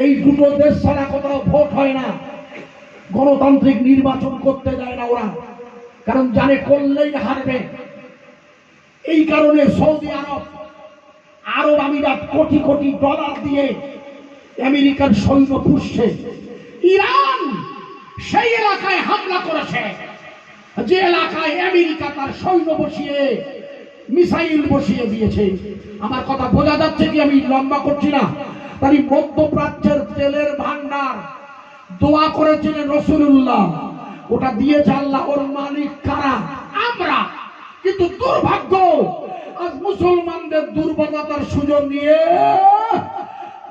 এই দুটো দেশ ছাড়া কোথাও ভোট হয় না, গণতান্ত্রিক নির্বাচন করতে দেয় না ওরা, কারণ জানে করলেই হারবে। এই কারণে সৌদি আরব, আরব আমিরাত কোটি কোটি ডলার দিয়ে আমেরিকার সৈন্য পুষছে। ইরান সেই এলাকায় হামলা করেছে যে এলাকায় আমেরিকা তার সৈন্য বসিয়ে মিসাইল বসিয়ে দিয়েছে। আমার কথা বোঝা যাচ্ছে কি? আমি লম্বা করছি না। তাই মধ্যপ্রাচ্যের তেলের ভান্ডার দোয়া করেছিলেন রাসূলুল্লাহ, ওটা দিয়েছে আল্লাহ, ওর মালিক কারা? আমরা। কিন্তু দুর্ভাগ্য, আজ মুসলমানদের দুর্বলতার সুযোগ নিয়ে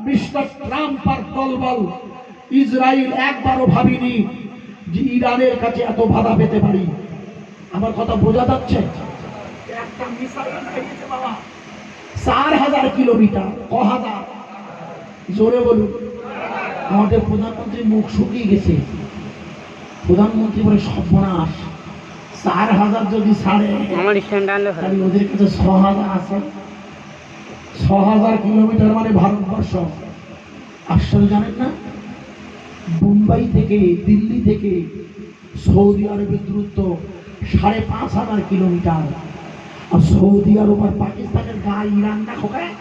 মিস্টার ট্রাম্প আর দলবল ইসরায়েল একবারও ভাবিনি যে ইরানের কাছে এত বাধা পেতে পারি। আমার কথা বোঝা যাচ্ছে? একটা মিসাইল ফেলেছে বাবা 4000 কিলোমিটার। কহাজার? জোরে বলুন। আমাদের প্রধানমন্ত্রী মুখ শুকিয়ে গেছে। প্রধানমন্ত্রী বলে সর্বনাশ, 4000 যদি ছাড়ে তাহলে ওদের কাছে 6000 আছে। 6000 কিলোমিটার মানে ভারতবর্ষ। আসলে জানেন না, মুম্বাই থেকে দিল্লি থেকে সৌদি আরবের দূরত্ব 5500 কিলোমিটার। আর সৌদি আরব আর পাকিস্তানের গায়ে ইরান না খোকায়?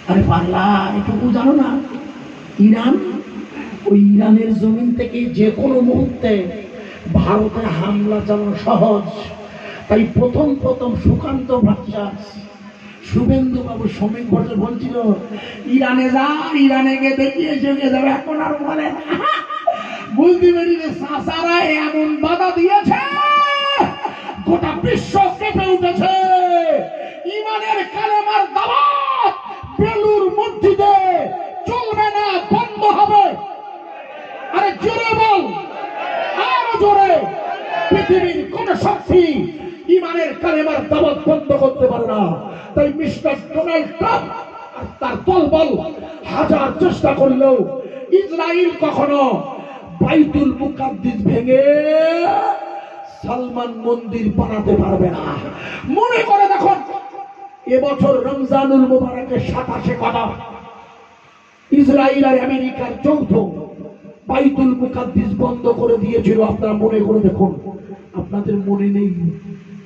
আরে পাগলা, এটুকু জানো না? ইরান, ওই ইরানের জমিন থেকে যে কোনো মুহূর্তে ভারতে হামলা চালানো সহজ। তাই প্রথম সুকান্ত ভট্টাচার্য, শুভেন্দু বাবু শ্রমিক ভট্টাচার্য বলছিল ইরানে যা, ইরানে গিয়ে দেখিয়ে চলে যাবে। এখন আর বলে বুঝতে পেরেছে সাসারা এমন বাধা দিয়েছে, গোটা বিশ্ব কেঁপে উঠেছে। ইমানের কালেমার দাওয়াত বেলুর মসজিদে চলবে না, বন্ধ হবে। আরে জোরে বল, আরো জোরে। পৃথিবীর কোন শক্তি ইমানের কালেমার দাওয়াত বন্ধ করতে পারে না। তাই মিস্টার ডোনাল্ড ট্রাম্প আর তার দলবল হাজার চেষ্টা করলেও ইসরায়েল কখনো বাইতুল মুকাদ্দিস ভেঙে সালমান মন্দির বানাতে পারবে না। মনে করে দেখুন, এবছর রমজানুল মুবারকের 27 কদম ইসরায়েল আর আমেরিকার যৌথ বাইতুল মুকাদ্দিস বন্ধ করে দিয়েছিল। আপনারা মনে করে দেখুন, আপনাদের মনে নেই,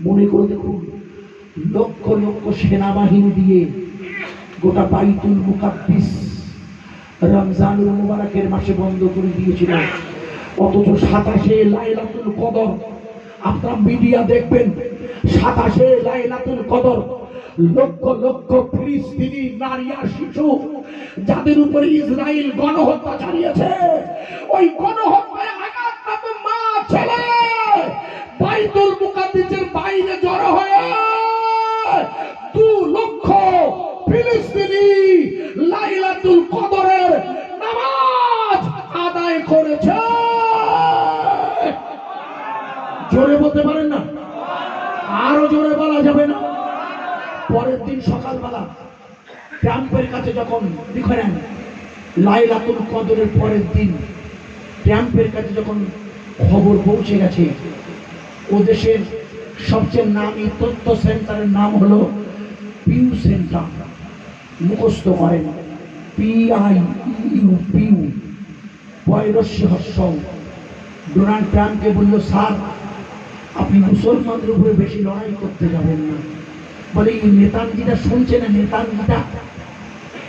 মনে করে দেখুন, লক্ষ লক্ষ সেনাবাহিনী দিয়ে গোটা বাইতুল মুকাদ্দিস রমজানুল মুবারকের মাসে বন্ধ করে দিয়েছিল। অথচ 27 লাইলাতুল কদর, আপনারা মিডিয়া দেখবেন, 27 লাইলাতুল কদর লক্ষ লক্ষ ফিলিস্তিনি নারী আর শিশু যাদের উপরে ইসরায়েল গণহত্যা চালিয়েছে, ওই গণহত্যায় আঘাতপ্রাপ্ত মা ছেলে বাইতুল মুকাদ্দিসের বাইরে জড়ো হয়ে 2 লক্ষ ফিলিস্তিনি লাইলাতুল কদরের নামাজ আদায় করেছে। জোরে বলতে পারেন না? আরো জোরে বলা যাবে না? পরের দিন সকালবেলা ট্রাম্পের কাছে যখন লিখেন লাইলাতুল কদরের পরের দিন ট্রাম্পের কাছে যখন খবর পৌঁছে গেছে, ও দেশের সবচেয়ে নামী তথ্য সেন্টারের নাম হলো পিউ সেন্টার। মুখস্থ করেন, PIEU, পিউ, পয়রস্য হর্ষ। ডোনাল্ড ট্রাম্পকে বলল, স্যার আপনি মুসলমানদের উপরে বেশি লড়াই করতে যাবেন না। বলে এই নেতানজিটা শুনছে না? নেতানজিটা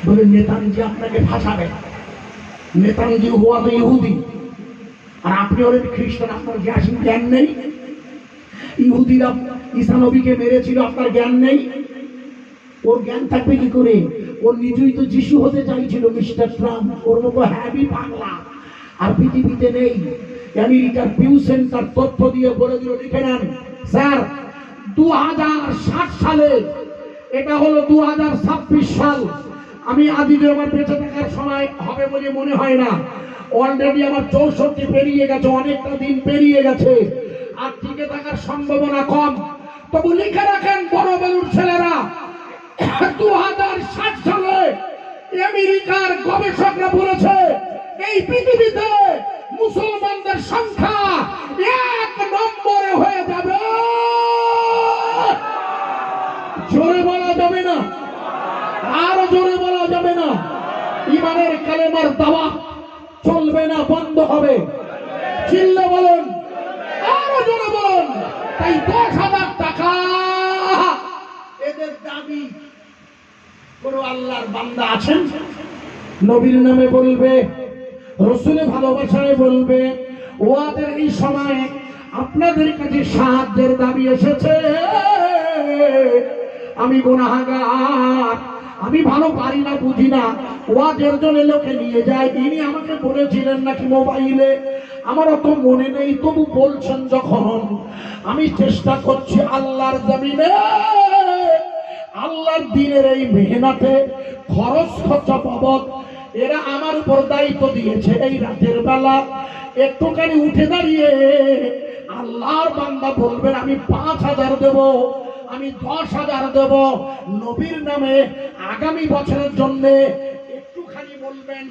বলে নেতানজি আপনাকে ফাঁসাবে। নেতানজি হওয়া তো ইহুদি, আর আপনি হলেন খ্রিস্টান, আপনার জ্ঞান নেই? ইহুদিরা ঈসা নবীকে মেরেছিল, আপনার জ্ঞান নেই? ওর জ্ঞান থাকবে কি করে? ওর নিজেই তো যিশু হতে চাইছিল মিস্টার ট্রাম্প। ওর মতো হ্যাভি পাগলা আর পৃথিবীতে নেই। আমেরিকার পিউ সেন্টার তথ্য দিয়ে বলে দিল, লিখে নেন স্যার, 2060 সালে, এটা হলো 2026 সাল, আমি আজকে আমার বেঁচে থাকার সময় হবে বলে মনে হয় না। অলরেডি আমার 64 পেরিয়ে গেছে, অনেকটা দিন পেরিয়ে গেছে, আর টিকে থাকার সম্ভাবনা কম। তবু লিখে রাখেন বড় বড় ছেলেরা, 2060 সালে আমেরিকার গবেষকরা বলেছে এই পৃথিবীতে মুসলমানদের সংখ্যা 1 নম্বরে হয়ে যাবে। জোরে বলা যাবে না? আরো জোরে বলা যাবে না? ইমানের কালেমার দাওয়া চলবে না, বন্ধ হবে। চিল্লা বলুন, আরো জোরে বলুন। তাই 10,000 টাকা এদের দাবি। কোন আল্লাহর বান্দা আছেন নবীর নামে বলবে, রসুলের ভালোবাসায় বলবে, ওয়াদের এই সময় আপনাদের কাছে সাহায্যের দাবি এসেছে, আমি গুনাহগার, আমি ভালো পারি না, বুঝি না, ওয়াদের জন্য লোকে নিয়ে যায়। তিনি আমাকে বলেছিলেন নাকি মোবাইলে, আমার অত মনে নেই, তবু বলছেন যখন, আমি চেষ্টা করছি আল্লাহর জমিনে, আল্লাহর দিনের এই মেহনতে খরচ খরচা বাবদ এরা আমার উপর দায়িত্ব দিয়েছে। এই রাতের বেলা একটুখানি উঠে দাঁড়িয়ে আল্লাহর বান্দা বলবেন, আমি 5,000 দেব, আমি 10,000 দেব নবীর নামে আগামী বছরের জন্য। একটুখানি বলবেন,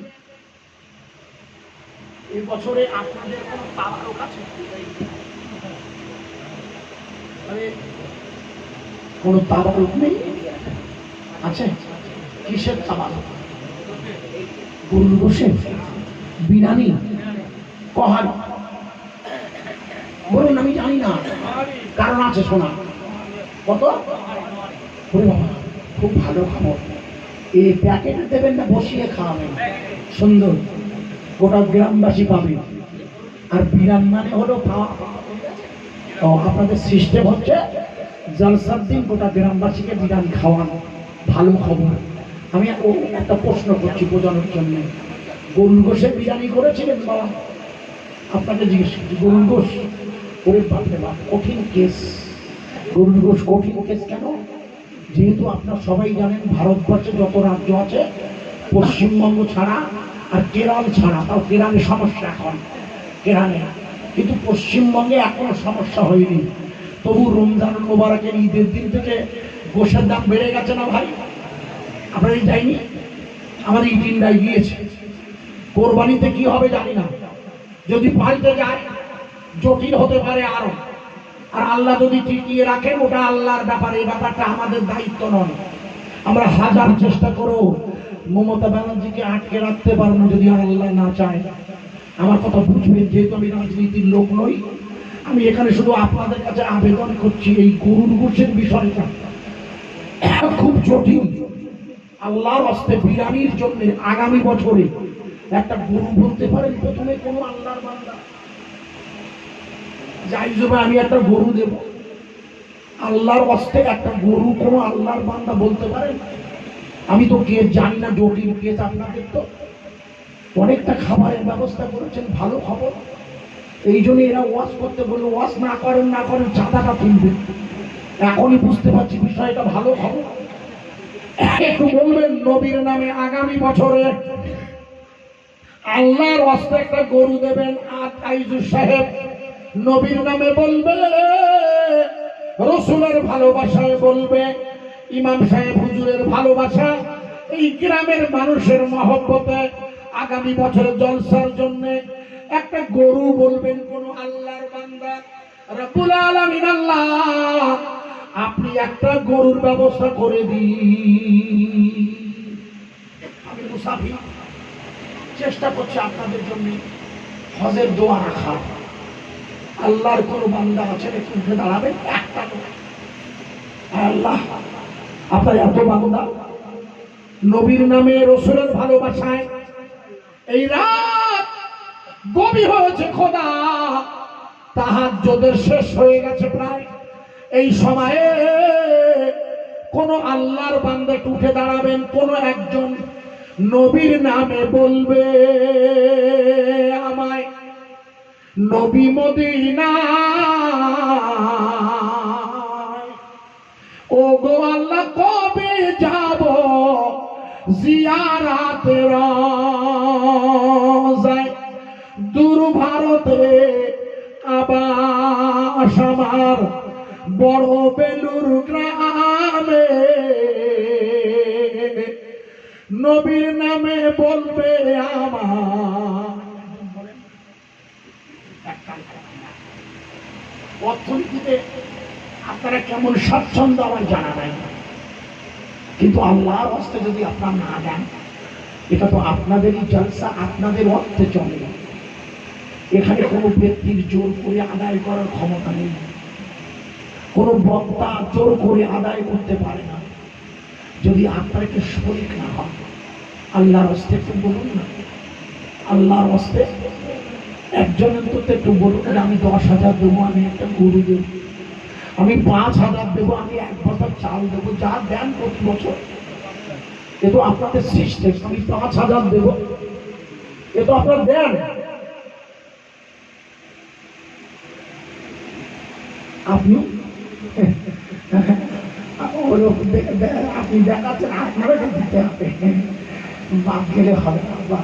এই বছরে আপনাদের কোন তাবারক আছে? কোন তাবারক নেই? আছে? কিসের তাবারক? গরুর গোশে, বিরানি, কহারি? বলুন, আমি জানি না, কারণ আছে শোনা। কত? বাবা, খুব ভালো খাবার। এই প্যাকেটে দেবেন না বসিয়ে খাওয়াবেন? সুন্দর, গোটা গ্রামবাসী পাবে। আর বিরান মানে হলো খাওয়া। আপনাদের সিস্টেম হচ্ছে জলসার দিন গোটা গ্রামবাসীকে বিরানি খাওয়ানো, ভালো খবর। আমি একটা প্রশ্ন করছি বোঝানোর জন্য, গরুর গোশে বিরানি করেছিলেন বাবা? আপনাকে জিজ্ঞেস করছি, গরুর গোশ? ওরে বাপরে বাপ, কঠিন কেস। গরুর গোশ কঠিন কেস কেন? যেহেতু আপনারা সবাই জানেন ভারতবর্ষে যত রাজ্য আছে, পশ্চিমবঙ্গ ছাড়া আর কেরল ছাড়া, তাও কেরলে সমস্যা এখন, কেরলে, কিন্তু পশ্চিমবঙ্গে এখনো সমস্যা হয়নি। তবু রমজান মোবারকের ঈদের দিন থেকে গোশের দাম বেড়ে গেছে না ভাই? আপনারা যায়নি? আমাদের এই দিনটাই গিয়েছে। কোরবানিতে কি হবে জানি না, যদি পাল্টে যায় জটিল হতে পারে আরো। আর আল্লাহ যদি টিকিয়ে রাখেন, ওটা আল্লাহর ব্যাপার, এই ব্যাপারটা আমাদের দায়িত্ব নয়। আমরা হাজার চেষ্টা করো মমতা ব্যানার্জিকে আটকে রাখতে পারবো যদি আল্লাহ না চায়। আমার কথা বুঝবেন, যেহেতু আমি রাজনীতির লোক নই, আমি এখানে শুধু আপনাদের কাছে আবেদন করছি, এই গরুর গোশের বিষয়টা খুব জটিল। আল্লাহর হস্তে বিরানির জন্য আগামী বছরে একটা গরু বলতে পারেন প্রথমে কোনো আল্লাহর বান্দা, যাই জমে আমি একটা গরু দেব, আল্লাহর হস্তে একটা গরু কোনো আল্লাহর বান্দা বলতে পারেন? আমি তো কে জানি না, জটিল কেস। আপনাদের তো অনেকটা খাবারের ব্যবস্থা করেছেন, ভালো খবর। এই জন্য এরা ওয়াশ করতে বললো, ওয়াশ না করেন চাঁদাটা তুলবেন। এখনই বুঝতে পারছি বিষয়টা, ভালো খবর। একটু বলবেন নবীর নামে আগামী বছরে আল্লাহর হস্তে একটা গরু দেবেন। আর আইজুর সাহেব নবীর নামে বলবে, রসুলের ভালোবাসায় বলবে, ইমাম সাহেব হুজুরের ভালোবাসা, এই গ্রামের মানুষের মহব্বতে আগামী বছরের জলসার জন্য একটা গরু বলবেন কোন আল্লাহর বান্দা। রব্বুল আলামিন আল্লাহ, আপনি একটা গরুর ব্যবস্থা করে দিন। আমি মুসাফির, চেষ্টা করছি আপনাদের জন্য হজের দোয়া রাখা। আল্লাহর কোন বান্দা আছেন একটু উঠে দাঁড়াবেন? একটা আল্লাহ, আপনার এত বান্দা নবীর নামে রসুলের ভালোবাসায় এই রাত গভীর হয়েছে খোদা, তাহাজ্জুদের শেষ হয়ে গেছে প্রায়। এই সময়ে কোন আল্লাহর বান্দা উঠে দাঁড়াবেন, কোন একজন নবীর নামে বলবে, আমায় নবী মদিনায়, ও গো আল্লাহ কবে যাব জিয়ারাতে রওজায়, দূর ভারতে আবাস আমার বড় বেলুর গ্রামে, নবীর নামে বলবে আমার। অর্থনীতিতে আপনারা কেমন স্বাচ্ছন্দ্য আমার জানা নাই, কিন্তু আল্লাহর হস্তে যদি আপনারা না দেন, এটা তো আপনাদেরই জলসা, আপনাদের অর্থে চলে। এখানে কোনো ব্যক্তির জোর করে আদায় করার ক্ষমতা নেই, কোনো বক্তা জোর করে আদায় করতে পারে না। যদি আপনার একটু শরীক না হয়, আল্লাহর হস্তে একটু বলুন না, আল্লাহর হস্তে একজনের তো একটু বলুন যে আমি 10,000 দেবো, আমি একটা গরু দেবো, আমি 5,000 দেবো, আমি 1 বছর চাল দেবো, যা দেন প্রতি বছর। এ তো আপনাদের সিস্টেম, আমি 5,000 দেবো, এ তো আপনার দেন। আপনি আপনি দেখাচ্ছেন আপনারা দিতে হবে, বাদ গেলে হবে না।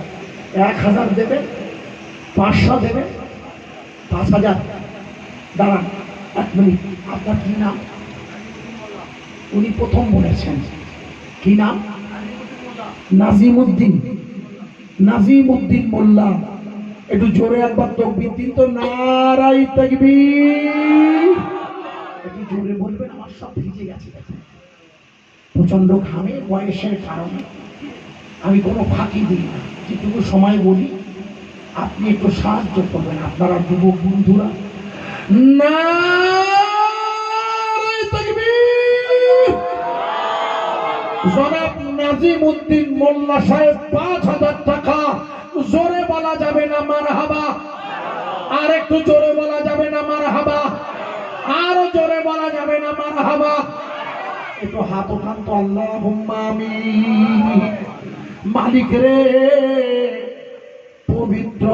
1,000 দেবেন, 500 দেবেন, 5,000। দাঁড়ান 1 মিনিট, আপনার কি নাম? উনি প্রথম বলেছেন কি নাম? নাজিমউদ্দিন, নাজিমউদ্দিন মোল্লা। একটু জোরে একবার তাকবীর দিন তো, নারাই তাকবীর। একটু জোরে বলবেন, আমার সব ভিজে গেছে, প্রচন্ড ঘামে, বয়সের কারণে আমি কোনো ফাঁকি দিই না, যেটুকু সময় বলি আপনি একটু সাহায্য করবেন। আপনারা যুবক বন্ধুরা, নারাই তাকবীর। জনাব নাজিমউদ্দিন মোল্লা সাহেব 5,000 টাকা। জোরে বলা যাবে না মারহাবা? আর একটু জোরে বলা যাবে না মারহাবা? আরো জোরে বলা যাবে না মারহাবা? একটু হাত ওঠান তো, আল্লাহুম্মা আমিন। মালিক রে, পবিত্র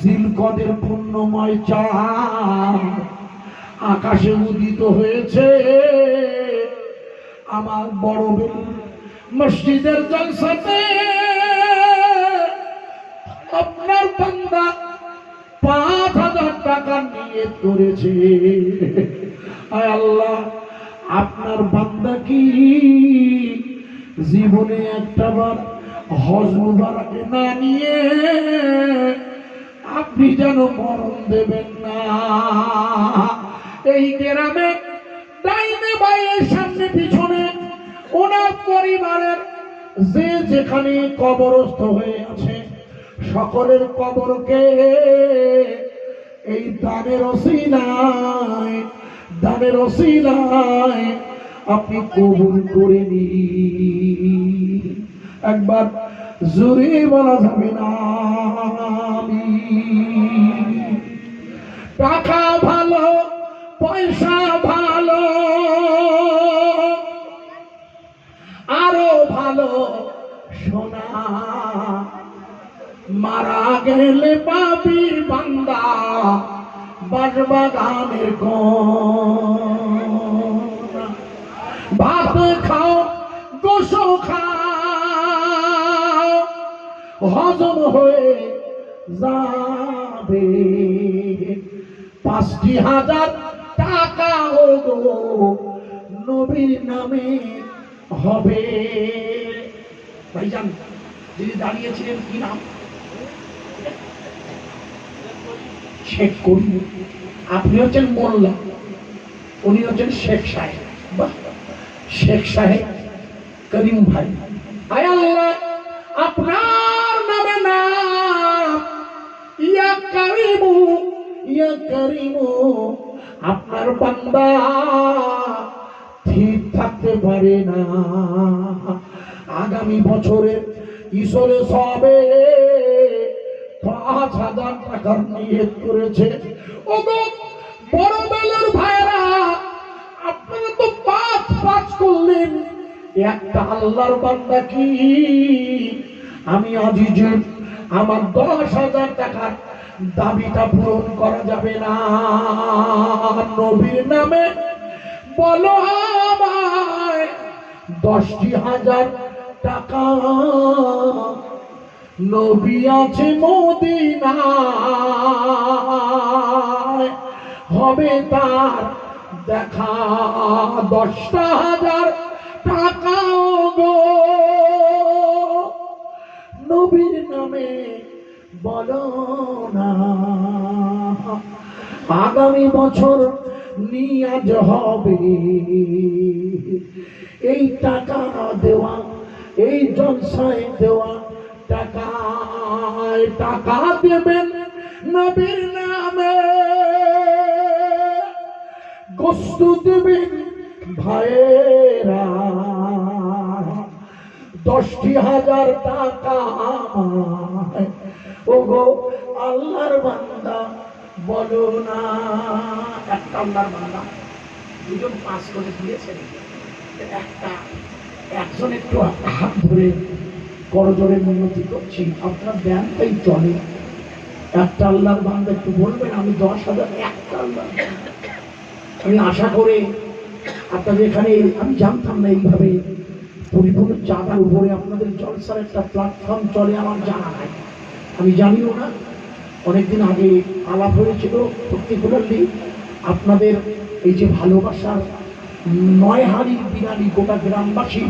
জিলকদের পুণ্যময় চাঁদ আকাশে উদিত হয়েছে, আমার বড় মসজিদের জলসাতে আপনার বান্দা 5,000 টাকা নিয়ত করেছে। আয় আল্লাহ, আপনার বান্দা কি জীবনে একটাবার হজ মুবারকে না নিয়ে আপনি যেন মরণ দেবেন না। এই গ্রামে ডাইনে বাইরে সামনে পিছনে ওনার পরিবারের যে যেখানে কবরস্থ হয়ে আছে, সকলের কবরকে এই দানের ওসিলায়, দানের ওসিলায় আপনি কবুল করে নিন। একবার জোরে বলা যাবে না আমিন। টাকা ভালো, পয়সা ভালো, আরো ভালো সোনা, মারা গেলে পাপি বান্দা বাজবাগানের কোনা। ভাত খাও, গোশো খাও, হজম হয়ে যাবে। 5,000 টাকা গো নবীর নামে হবে। ভাইজান যিনি দাঁড়িয়েছিলেন কি নাম? শেখ করিম। আপনি হচ্ছেন মোল্লা, উনি হচ্ছেন শেখ সাহেব। বাহ, শেখ সাহেব করিম ভাই। আয় আল্লাহ, আপনার নামে নাম ইয়া করিমু, ইয়া করিমু। আপনার বান্দা ঠিক থাকতে পারে না, আগামী বছরে ঈশ্বরে সবে 5,000 টাকার নিয়ত করেছে। ওগো বড় বেলার ভাইরা, আপনারা তো 5 করলেন, একটা আল্লাহর বান্দা কি আমি আজিজুর আমার 10,000 টাকার দাবিটা পূরণ করা যাবে না? নবীর নামে বলো আমায় 10,000 টাকা। নবী আছে মদিনায়, হবে তার দেখা। 10,000 টাকা গো নবীর নামে বলো না। আগামী বছর নিয়াজ হবে, এই টাকা দেওয়া, এই জলসায় দেওয়া টাকায় টাকা দেবেন নবীর নামে, গোস্ত দেবেন ভাইয়েরা, 10,000 টাকা। ওগো আল্লাহর বান্দা বলো না, একটা আল্লাহর বান্দা দুজন 5 করে দিয়েছেন, একজন একটু হাত ধরে করজোরে মিনতি করছি, আপনার দেন তাই চলে। একটা আল্লাহর বান্দা একটু বলবেন আমি 10,000, একটা আল্লাহর। আমি আশা করে আপনাদের এখানে, আমি জানতাম না এইভাবে পরিপূর্ণ চাঁদার উপরে আপনাদের জলসার একটা প্ল্যাটফর্ম চলে, আমার জানা নাই, আমি জানিও না। অনেকদিন আগে আলাপ হয়েছিল, পার্টিকুলারলি আপনাদের এই যে ভালোবাসার 9 হাড়ির বিরানি গোটা গ্রামবাসী,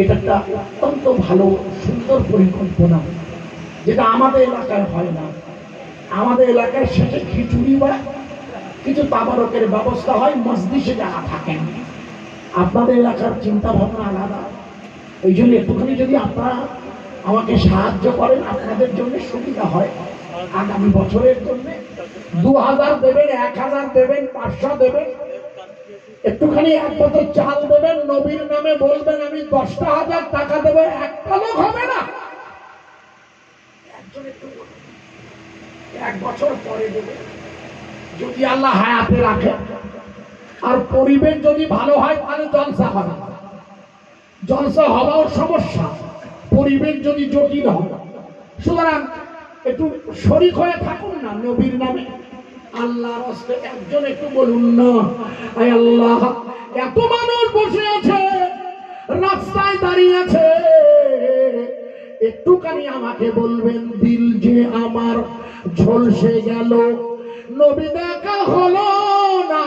এটা একটা অত্যন্ত ভালো সুন্দর পরিকল্পনা, যেটা আমাদের এলাকায় হয় না। আমাদের এলাকায় শেষে খিচুড়ি বা কিছু তাবারকের ব্যবস্থা হয়, মসজিদে যারা থাকেন। আপনাদের এলাকার চিন্তা ভাবনা আলাদা, এই জন্য একটুখানি যদি আপনারা আমাকে সাহায্য করেন, আপনাদের জন্য সুবিধা হয়। আগামী বছরের জন্য 2000 দেবেন, 1000 দেবেন, 500 দেবেন, একটুখানি এক বোতল চাল দেবেন, নবীর নামে বলবেন আমি 10,000 টাকা দেবো, একটা লোক হবে না। এক বছর পরে দেবে যদি আল্লাহ হায়াতে রাখে, আর পরিবেশ যদি ভালো হয় তাহলে জলসা হবে। জলসা হওয়াও সমস্যা, পরিবেশ যদি জটিল হয়। সুতরাং একটু শরীক হয়ে থাকুন না নবীর নামে, আল্লাহর রাস্তে একজন একটু বলুন না, আয় আল্লাহ, এত মানুষ বসে আছে, রাস্তায় দাঁড়িয়ে আছে, একটুখানি আমাকে বলবেন দিল যে আমার ঝলসে গেল, নবী দেখা হলো না।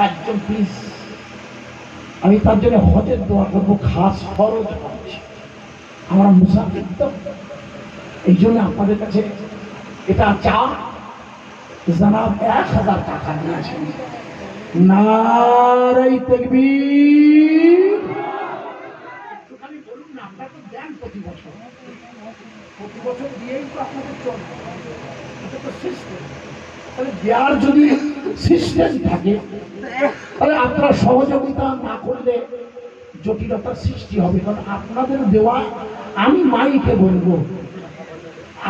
একজন প্লিজ, আমি তার জন্য হজের দোয়া করবো, খাস ফরজ হজ, আমরা মুসাফির তো, এই জন্য আপনাদের কাছে এটা চা। জানাব 1000 টাকা নিয়েছেন, নারায়ে তাকবীর। একটুখানি বলুন না, আপনারা তো দেন প্রতি বছর দিয়েই তো আপনাদের চলবে, এটা তো সিস্টেম। তাহলে দেওয়ার যদি সিস্টেম থাকে, তাহলে আপনারা সহযোগিতা না করলে জটিলতার সৃষ্টি হবে। কারণ আপনাদের দেওয়া, আমি মাইকে বলবো,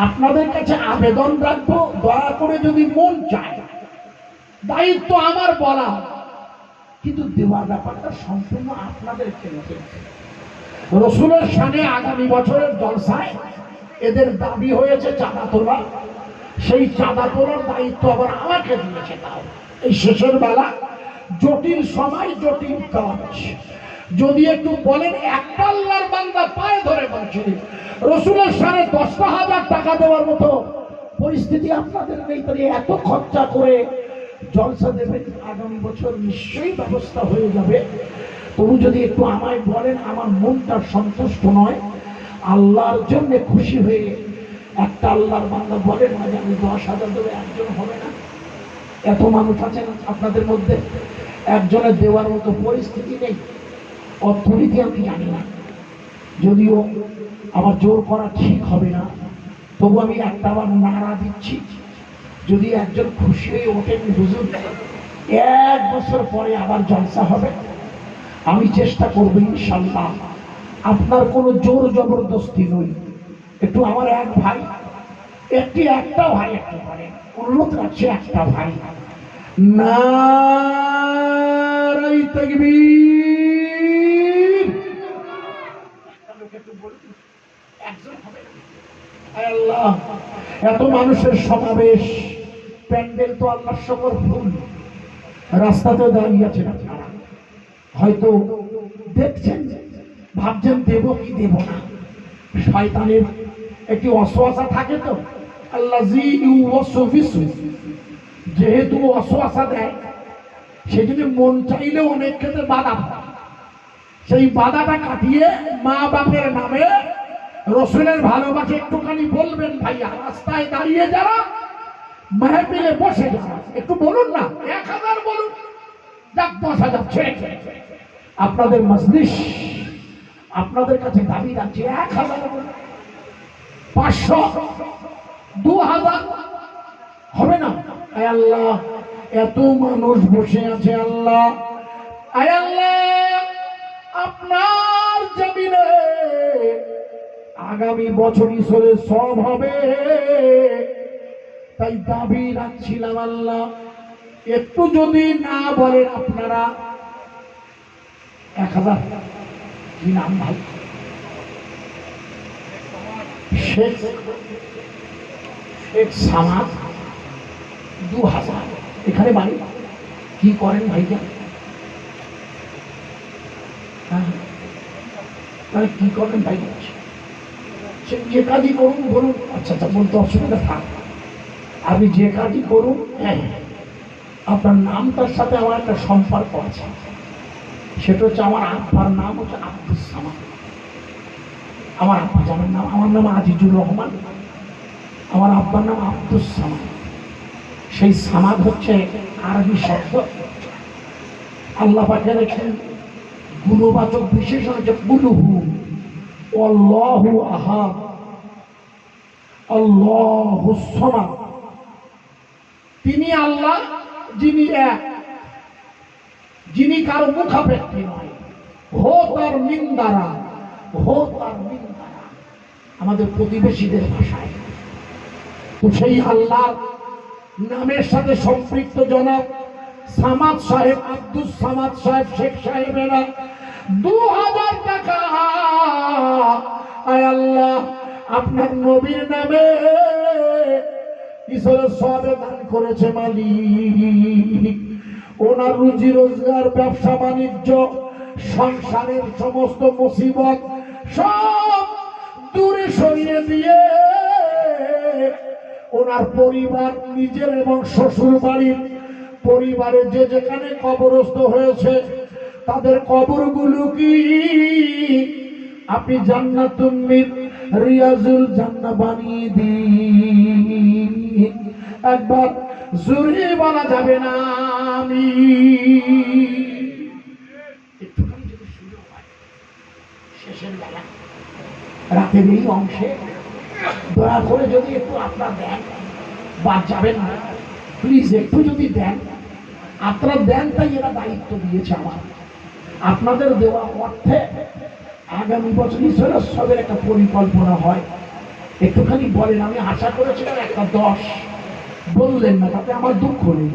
আপনাদের কাছে আবেদন রাখবো, দয়া করে যদি মন চায়, দায়িত্ব আমার বলা, কিন্তু দেওয়ার ব্যাপারটা সম্পূর্ণ আপনাদের খেলতে। রসুলের সামনে আগামী বছরের জলসায় এদের দাবি হয়েছে চাঁদা তোলা, সেই চাঁদা তোলার দায়িত্ব আবার আমাকে দিয়েছে। তাও এই শেষের বেলা, জটিল সময়, জটিল কাজ, যদি একটু বলেন, একটা আল্লাহর বান্দা পায়ে ধরে বলছে রসুলের সামনে 10,000 টাকা দেওয়ার মতো পরিস্থিতি আপনাদের নেই, তাহলে এত খরচা করে জলসা দেবেন, আগামী বছর নিশ্চয়ই ব্যবস্থা হয়ে যাবে। তবু যদি একটু আমায় বলেন, আমার মনটা সন্তুষ্ট নয়, আল্লাহর জন্য খুশি হয়ে একটা আল্লাহর বান্দা বলেন না যে আমি 10,000 দেবো, একজন হবে না। এত মানুষ আছেন আপনাদের মধ্যে, একজনের দেওয়ার মতো পরিস্থিতি নেই। অর্থনীতি আমি জানি না, যদিও আমার জোর করা ঠিক হবে না, তবু আমি একটা আবার নাড়া দিচ্ছি, যদি একজন খুশি হয়ে ওঠেন, হুজুর 1 বছর পরে আবার জলসা হবে, আমি চেষ্টা করবো ইনশাল্লাহ। আপনার কোনো জোর জবরদস্তি নই, একটু আমার এক ভাই, একটা ভাই একটু পারে, অনুরোধ রাখছে, একটা ভাই, নারায়ে তাকবীর। আল্লাহ, এত মানুষের সমাবেশ, প্যান্ডেল তো আল্লাহর সকল ফুল, রাস্তাতে দাঁড়িয়ে আছেন আপনারা, হয়তো দেখছেন, ভাবছেন দেব কি দেব না। শয়তানের একটি অসওয়াসা থাকে তো, আল্লাযী ইউওয়াসওয়িসু, যেহেতু অসওয়াসা দেয়, সেজন্য মন চাইলেও অনেক ক্ষেত্রে বাধা পায়। সেই বাধাটা কাটিয়ে মা বাপের নামে রসুলের ভালোবাসা একটুখানি বলবেন ভাইয়া। রাস্তায় দাঁড়িয়ে যারা, মাহফিলে বসে যারা, একটু বলুন না, 1000 বলুন, যাক 10,000 ছেড়ে আপনাদের মজলিস আপনাদের কাছে দাবি রাখছে 1000 বলুন, 500, 2000 হবে না? আয় আল্লাহ, এত মানুষ বসে আছে আল্লাহ, আয় আল্লাহ আপনার জমিনে আগামী বছর ঈশ্বরে সব হবে, তাই দাবি রাখছিলাম আল্লাহ একটু যদি না বলেন আপনারা 1000। কি নাম ভাই? শেখ সামাদ 2000। এখানে বাড়ি। কি করেন ভাইয়া? মানে কি করবেন ভাই? সে যে কাজই করুন বলুন। আচ্ছা আচ্ছা, বলতে অসুবিধা থাক, আপনি যে কাজই করুন, হ্যাঁ আপনার নামটার সাথে আমার একটা সম্পর্ক আছে। সেটা হচ্ছে আমার আব্বার নাম হচ্ছে আব্দুস সামাদ। আমার আব্বা জানার নাম, আমার নাম আজিজুর রহমান, আমার আব্বার নাম আব্দুস সামাদ। সেই সামাদ হচ্ছে আরবি শব্দ। আল্লাহ পাকে রেখেন গুণবাচক বিশেষণ হচ্ছে কুলহু, আল্লাহু আহাদ, আল্লাহুস সামাদ। তিনি আল্লাহ যিনি এক, যিনি কারো মুখাপেক্ষী নয়। হো তার মিন্দারা, হো তার মিন্দারা, আমাদের প্রতিবেশীদের ভাষায়। তো সেই আল্লাহ নামের সাথে সম্পৃক্ত জনাব সামাদ সাহেব, আব্দুস সামাদ সাহেব, শেখ সাহেবেরা 2000 টাকা আয় আল্লাহ আপনার নবীর নামে ঈশ্বরের সবে দান করেছে মালিক। ওনার রুজি রোজগার, ব্যবসা বাণিজ্য, সংসারের সমস্ত মুসিবত সব দূরে সরিয়ে দিয়ে ওনার পরিবার, নিজের এবং শ্বশুর বাড়ির পরিবারে যে যেখানে কবরস্থ হয়েছে তাদের কবরগুলো কি আপনি জান্নাতুন মিন রিয়াজুল জান্নাহ বানিয়ে দিন। একবার জোরে বলা যাবে না আমি? একটুখানি যদি শুরু হয় শেষের বেলা, রাতের এই অংশে দয়া করে যদি একটু আপনারা দেন, বাদ যাবেন না প্লিজ, একটু যদি দেন, আপনারা দেন, তাই এরা দায়িত্ব দিয়েছে আমার। আপনাদের দেওয়া অর্থে আগামী বছর ঈশ্বরের সবের একটা পরিকল্পনা হয়। একটুখানি বলেন। আমি আশা করেছিলাম একটা 10, বললেন না, তাতে আমার দুঃখ নেই,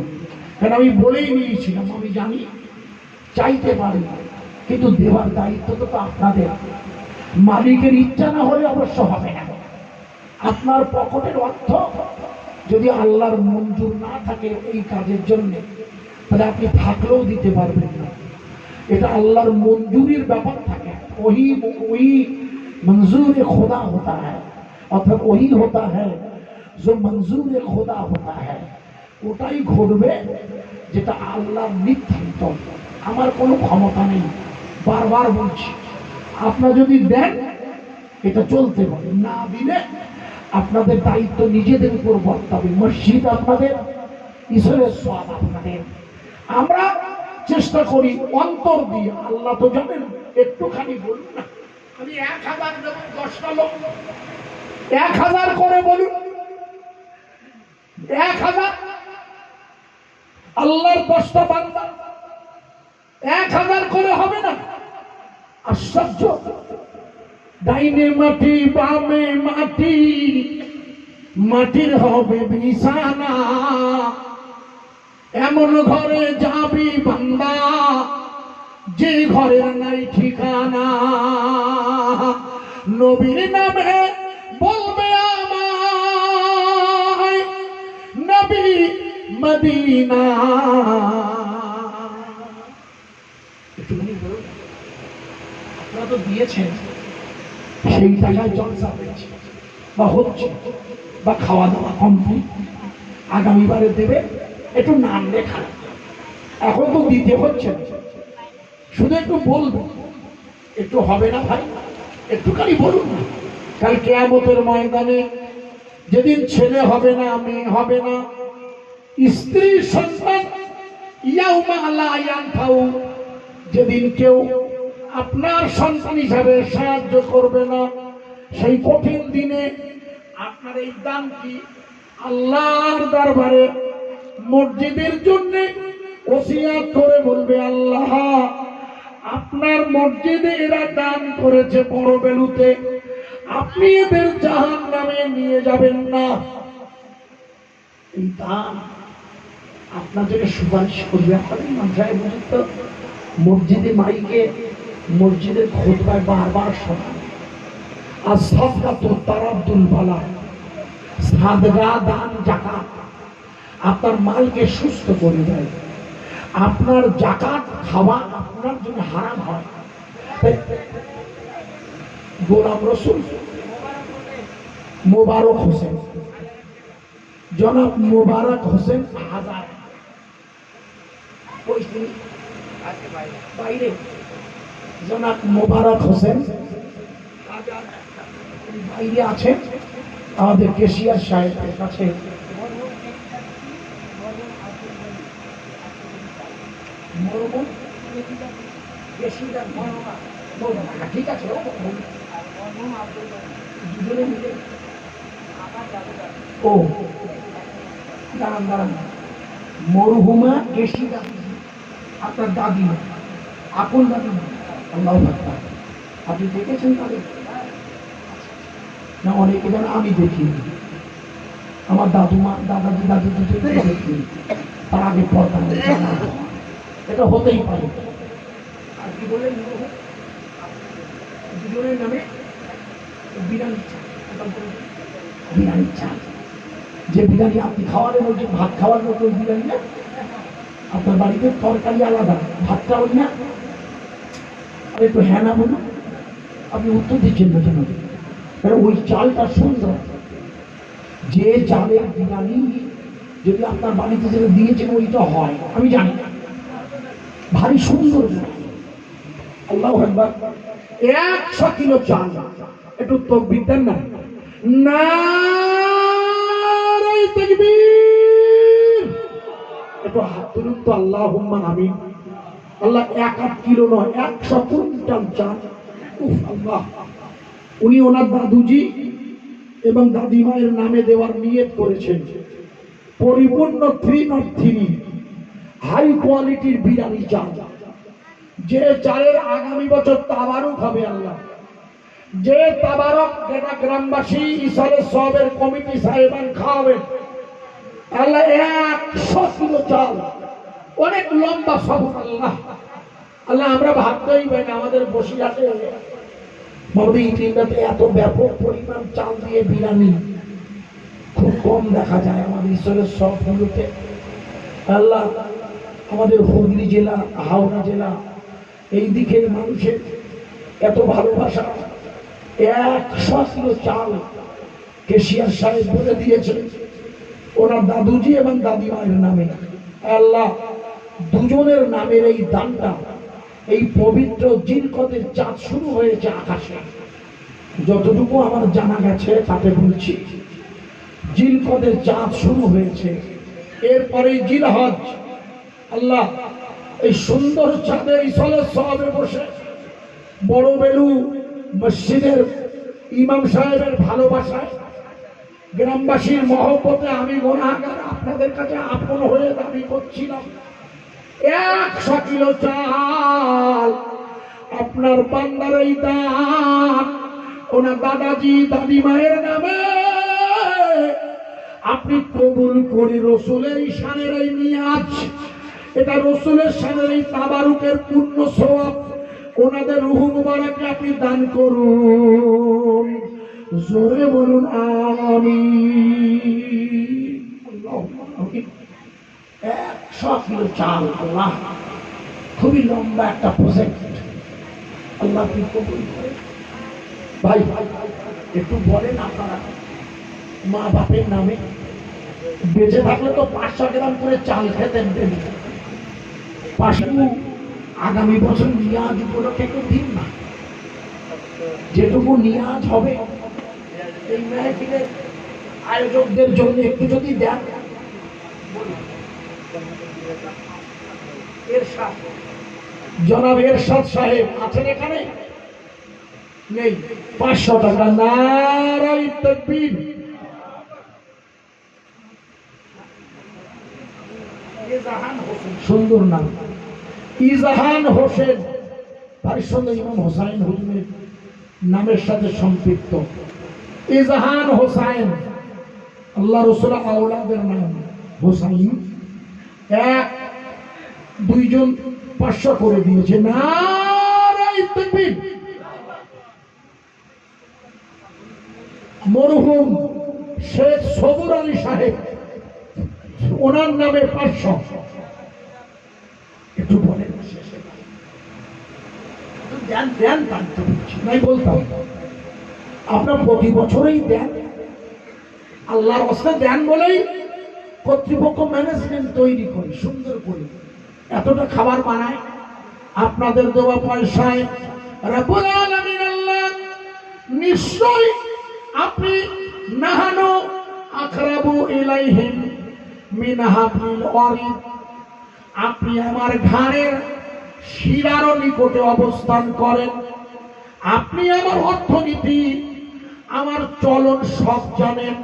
কারণ আমি বলেই নিয়েছিলাম আমি জানি চাইতে পারি, কিন্তু দেওয়ার দায়িত্ব তো আপনাদের। মালিকের ইচ্ছা না হলে অবশ্য হবে না। আপনার পকেটের অর্থ যদি আল্লাহর মঞ্জুর না থাকে এই কাজের জন্য, তাহলে আপনি থাকলেও দিতে পারবেন না। এটা আল্লাহর মঞ্জুরির ব্যাপার থাকে। ওই मंजूर खुदा होता है, অর্থাৎ ওই होता है जो मंजूर खुदा होता है। ওটাই ঘটবে যেটা আল্লাহর নির্ধারিত। আমার কোনো ক্ষমতা নেই, বারবার বলছি। আপনারা যদি দেন এটা চলতে পারে, না দিলে আপনাদের দায়িত্ব নিজেদের উপর বর্তাবে। মসজিদ আপনাদের, ঈশ্বরের সওয়াব আপনাদের। আমরা চেষ্টা করি অন্তর দিয়ে, আল্লাহ তো জানেন। একটুখানি বলুন না, আমি 1000 দেব, 10টা লোক 1000 করে বলুন, 1000 আল্লাহর 10টা বান্দা 1000 করে হবে না? আশ্চর্য। ডাইনে মাটি, বামে মাটি, মাটির হবে বিছানা, এমন ঘরে যাবি বান্দা যে ঘরের নাই ঠিকানা। নবীর নামে বলবে আমায় নবী মদিনা। আপনারা তো দিয়েছেন, সেই টাকায় জলসা হয়েছে বা হচ্ছে, বা খাওয়া দাওয়া কমপ্লিট। আগামীবারে দেবে, একটু নাম লেখা। এখন তো দিতে হচ্ছে, শুধু একটু বলবো একটু হবে না ভাই? একটুখানি বলুন না। কাল কিয়ামতের ময়দানে যেদিন ছেলে হবে না, মেয়ে হবে না, স্ত্রী সন্তান, ইয়াউমা লা ইয়ানফাউ, যেদিন কেউ আপনার সন্তান হিসাবে সাহায্য করবে না, সেই কঠিন দিনে আপনার এই দানটি আল্লাহর দরবারে মসজিদের জন্য ওসিয়াত করে বলবে, আল্লাহ আপনার মসজিদে এরা দান করেছে বড় বেলুতে, আপনি এদের জাহান্নামে নিয়ে যাবেন না। এই দান আপনার জন্য সুপারিশ করবে। আপনাদের মাথায় বুঝুন তো, মসজিদে মাইকে মসজিদের খুতবায় বারবার শোনা, আর সাদকাতুল তারাদ্দুল বালা, সাদকা দান যাকাত আপনার মালকে সুস্থ করে দেয়। আপনার যাকাত খাওয়া আপনার জন্য হারাম হয়। গোলাম রসুল মোবারক হোসেন, জনাব মোবারক হোসেন আজাদ, বাইরে জনাব মোবারক হোসেন আজাদ বাইরে আছেন আমাদের কেশিয়ার সাহেবের কাছে। ঠিক আছে, ও দাঁড়ান দাঁড়ান, মরহুমা কেশি দাদি, আপনার দাদি, আপন দাদি। আল্লাহু আকবার। আপনি দেখেছেন তাদের না? অনেকে যেন আমি দেখি, আমার দাদুমা দাদাজি দাদু দুটোকে দেখি, তার আগে পর্দা জানা, এটা হতেই পারে। আর কি বললেন, দুজনের নামে বিরিয়ানি চাল, বিরিয়ানি চাল, যে বিরিয়ানি আপনি খাওয়ালেন, ওই যে ভাত খাওয়ার মতো ওই বিরিয়ানি না, আপনার বাড়িতে তরকারি আলাদা, ভাতটা ওই না। আর একটু হ্যাঁ না বলুন, আপনি উত্তর দিচ্ছেন না কেন? কারণ ওই চালটা সুন্দর, যে চালের বিরিয়ানি যদি আপনার বাড়িতে যেটা দিয়েছেন ওইটা হয়, আমি জানি না, ভারী সুন্দর। আল্লাহু আকবার। 100 কিলো চাল, একটু তাকবীর দেন না, নারে তাকবীর, একটু হাত তুলুন তো, আল্লাহুম্মা আমিন। আল্লাহ 1 কিলো নয়, 100 কুইন্টাল চাল। আল্লাহ, উনি ওনার দাদুজি এবং দাদিমায়ের নামে দেওয়ার নিয়ত করেছেন। পরিপূর্ণ 303 হাই কোয়ালিটির বিরিয়ানি চাল, যে চালের আগামী বছর তাবারুক হবে। আল্লাহ, যে তাবারক যেটা গ্রামবাসী ইসালে সবের কমিটি সাহেবান খাওয়াবেন, আল্লাহ 100 কিলো চাল, অনেক লম্বা সফর। আল্লাহ আল্লাহ, আমরা ভাবতেই পাই না আমাদের বসিরহাটে এত ব্যাপক পরিমাণ চাল দিয়ে বিরিয়ানি খুব কম দেখা যায় আমাদের ঈশ্বরের সবগুলোতে। আল্লাহ, আমাদের হুগলি জেলা, হাওড়া জেলা, এই দিকের মানুষের এত ভালোবাসা। 100 কিলো চাল কেশিয়ার সাহেব বলে দিয়েছেন ওনার দাদুজি এবং দাদিমায়ের নামে। আল্লাহ, দুজনের নামের এই দানটা এই পবিত্র জিলকদের চাঁদ শুরু হয়েছে আকাশে, যতটুকু আমার জানা গেছে তাতে বলছি, জিলকদের চাঁদ শুরু হয়েছে, এরপরে জিলহজ। আল্লাহ, এই সুন্দর চাঁদে ইসলের সবে বসে বড় বেলু মসজিদের ইমাম সাহেবের ভালোবাসায়, গ্রামবাসীর মহব্বতে আমি গুনাহগার আপনাদের কাছে আপন হয়ে দাবি করছিলাম 100 কিলো চাল আপনার বান্দার এই দান ওনার দাদাজি দাদিমায়ের নামে আপনি কবুল করে রসুলের শানের এই নিয়াজ, এটা রসুলের শানের এই তাবারুকের পূর্ণ সওয়াব ওনাদের রূহ মুবারকে আপনি দান করুন। জোরে বলুন আমিন। আল্লাহুম্মা আমিন। 100 কিলো চাল, আল্লাহ, খুবই লম্বা একটা প্রজেক্ট, আল্লাহ আপনি কবুল করেন। ভাই একটু বলেন আপনারা মা বাপের নামে, বেঁচে থাকলে তো 500 গ্রাম করে চাল খেতেন ডেলি, 500 আগামী বছর নিয়াজ উপলক্ষে একটু দিন না, যেটুকু নিয়াজ হবে এই মেহফিলের আয়োজকদের জন্য একটু যদি দেন। জনাব এরশাদ সাহেব আছেন এখানে? নেই। 500 টাকা। নারায়ে তাকবীর। সুন্দর নাম, ইজাহান হোসেন। তার সঙ্গে ইমাম হোসাইন হুজুরের নামের সাথে সম্পৃক্ত। ইজাহান হোসাইন, আল্লাহ রাসূল আওলাদের নাম হোসাইন। এক দুইজন 500 করে দিয়েছে। নারায়ে তাকবীর। মরহুম শেখ সবুর আলী সাহেব, ওনার নামে 500। একটু বলেন দেন নাই বলতাম। আপনার প্রতি বছরই দেন, আল্লাহর রাস্তায় দেন বলেই কর্তৃপক্ষ ম্যানেজমেন্ট তৈরি করে সুন্দর করে এতটা খাবার বানায়। আপনাদের দেওয়া পয়সায় রব্বুল আলামিন আল্লাহ নিশ্চয় আপনি নাহানু আকরাবু ইলাইহিম মিন হাবলিল ওয়ারিদ, আপনি আমার ঘাড়ের শিরারও নিকটে অবস্থান করেন। আপনি আমার অর্থনীতি, আমার চলন সব জানেন।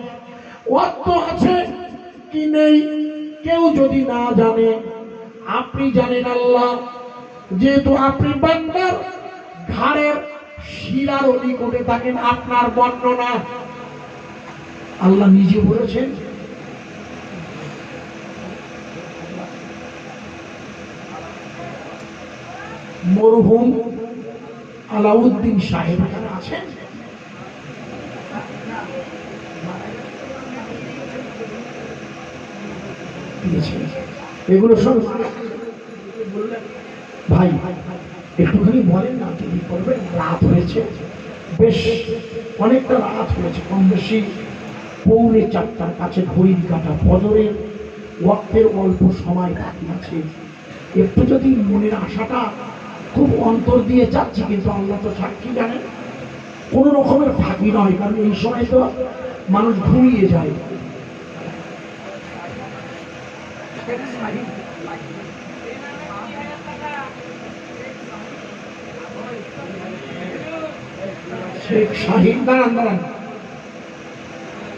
অর্থ আছে কি নেই কেউ যদি না জানে, আপনি জানেন আল্লাহ। যেহেতু আপনি বান্দার ঘাড়ের শিরারও নিকটে থাকেন, আপনার বর্ণনা আল্লাহ নিজে বলেছেন। মরহুম আলাউদ্দিন সাহেব এখানে আছেন? এগুলো সব ভাই একটুখানি বলেন না, কি করবেন? রাত হয়েছে, বেশ অনেকটা রাত হয়েছে, কম বেশি 3:45 কাছে ঘড়ির কাটা। ফজরের ওয়াক্তের অল্প সময় বাকি আছে। একটু যদি মনের আশাটা খুব অন্তর দিয়ে যাচ্ছি, কিন্তু আল্লাহ তো সাক্ষী জানেন কোন রকমের ফাঁকি নয়, কারণ এই সময় তো মানুষ ঘুমিয়ে যায়। শেখ শাহিন, দাঁড়ান,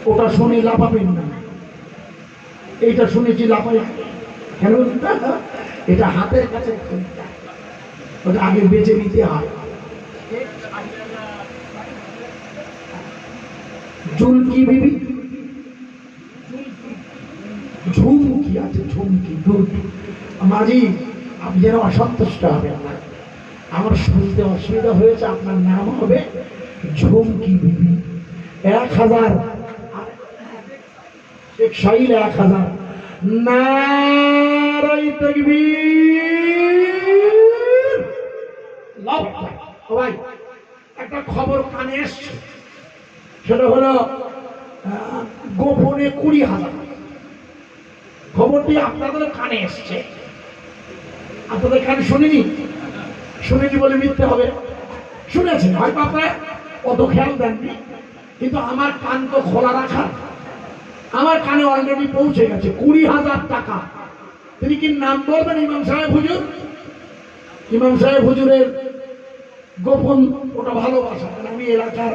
ওটা শুনে লাফাবেন না। এইটা শুনেছি লাফাই কেন? এটা হাতের কাছে, ওটা আগে বেঁচে নিতে হয়। জুলকি বিবি, ঝুমকি আছে, ঝুমকি দুধ। মাঝি আপনি যেন অসন্তুষ্ট হবেন না, আমার শুনতে অসুবিধা হয়েছে। আপনার নাম হবে ঝুমকি বিবি। 1000 শেখ শাহিন 1000। নারায়ে তাকবীর। ভাই একটা খবর কানে এসছে, সেটা হলো গোপনে 20,000। খবরটি আপনাদের কানে এসছে, আপনাদের কানে শুনিনি বলে মিথ্যে হবে। শুনেছেন হয়তো, আপনারা অত খেয়াল দেননি, কিন্তু আমার কান তো খোলা রাখা। আমার কানে অলরেডি পৌঁছে গেছে 20,000 টাকা। তিনি কি নাম বলবেন? ইমাম সাহেব হুজুর। ইমাম সাহেব হুজুরের গোপন ওটা ভালোবাসা। আমি এলাকার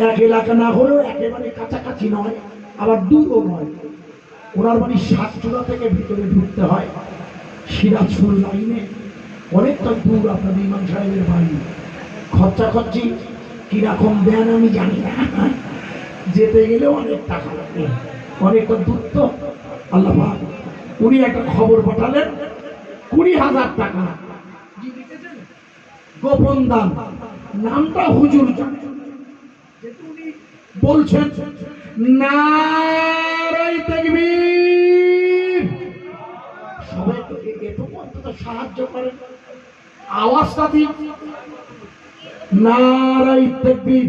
এক এলাকা না হলেও একেবারে কাছাকাছি নয়, আবার দূরও নয়। ওনার বাড়ি সাতচূড়া থেকে ভিতরে ঢুকতে হয়, সিরাজপুর লাইনে, অনেকটা দূর আপনাদের ইমাম সাহেবের বাড়ি। খরচা খরচি কিরকম দেন আমি জানি না, যেতে গেলে অনেক টাকা লাগে, অনেকটা দূর তো। আল্লাহ পাক উনি একটা খবর পাঠালেন, 20,000 টাকা গোপন দান। নামটা হুজুর বলছেন। নারায়ে তাকবীর। সবাই এটুকু অন্তত সাহায্য করেন, আওয়াজটা দিন। নারায়ে তাকবীর।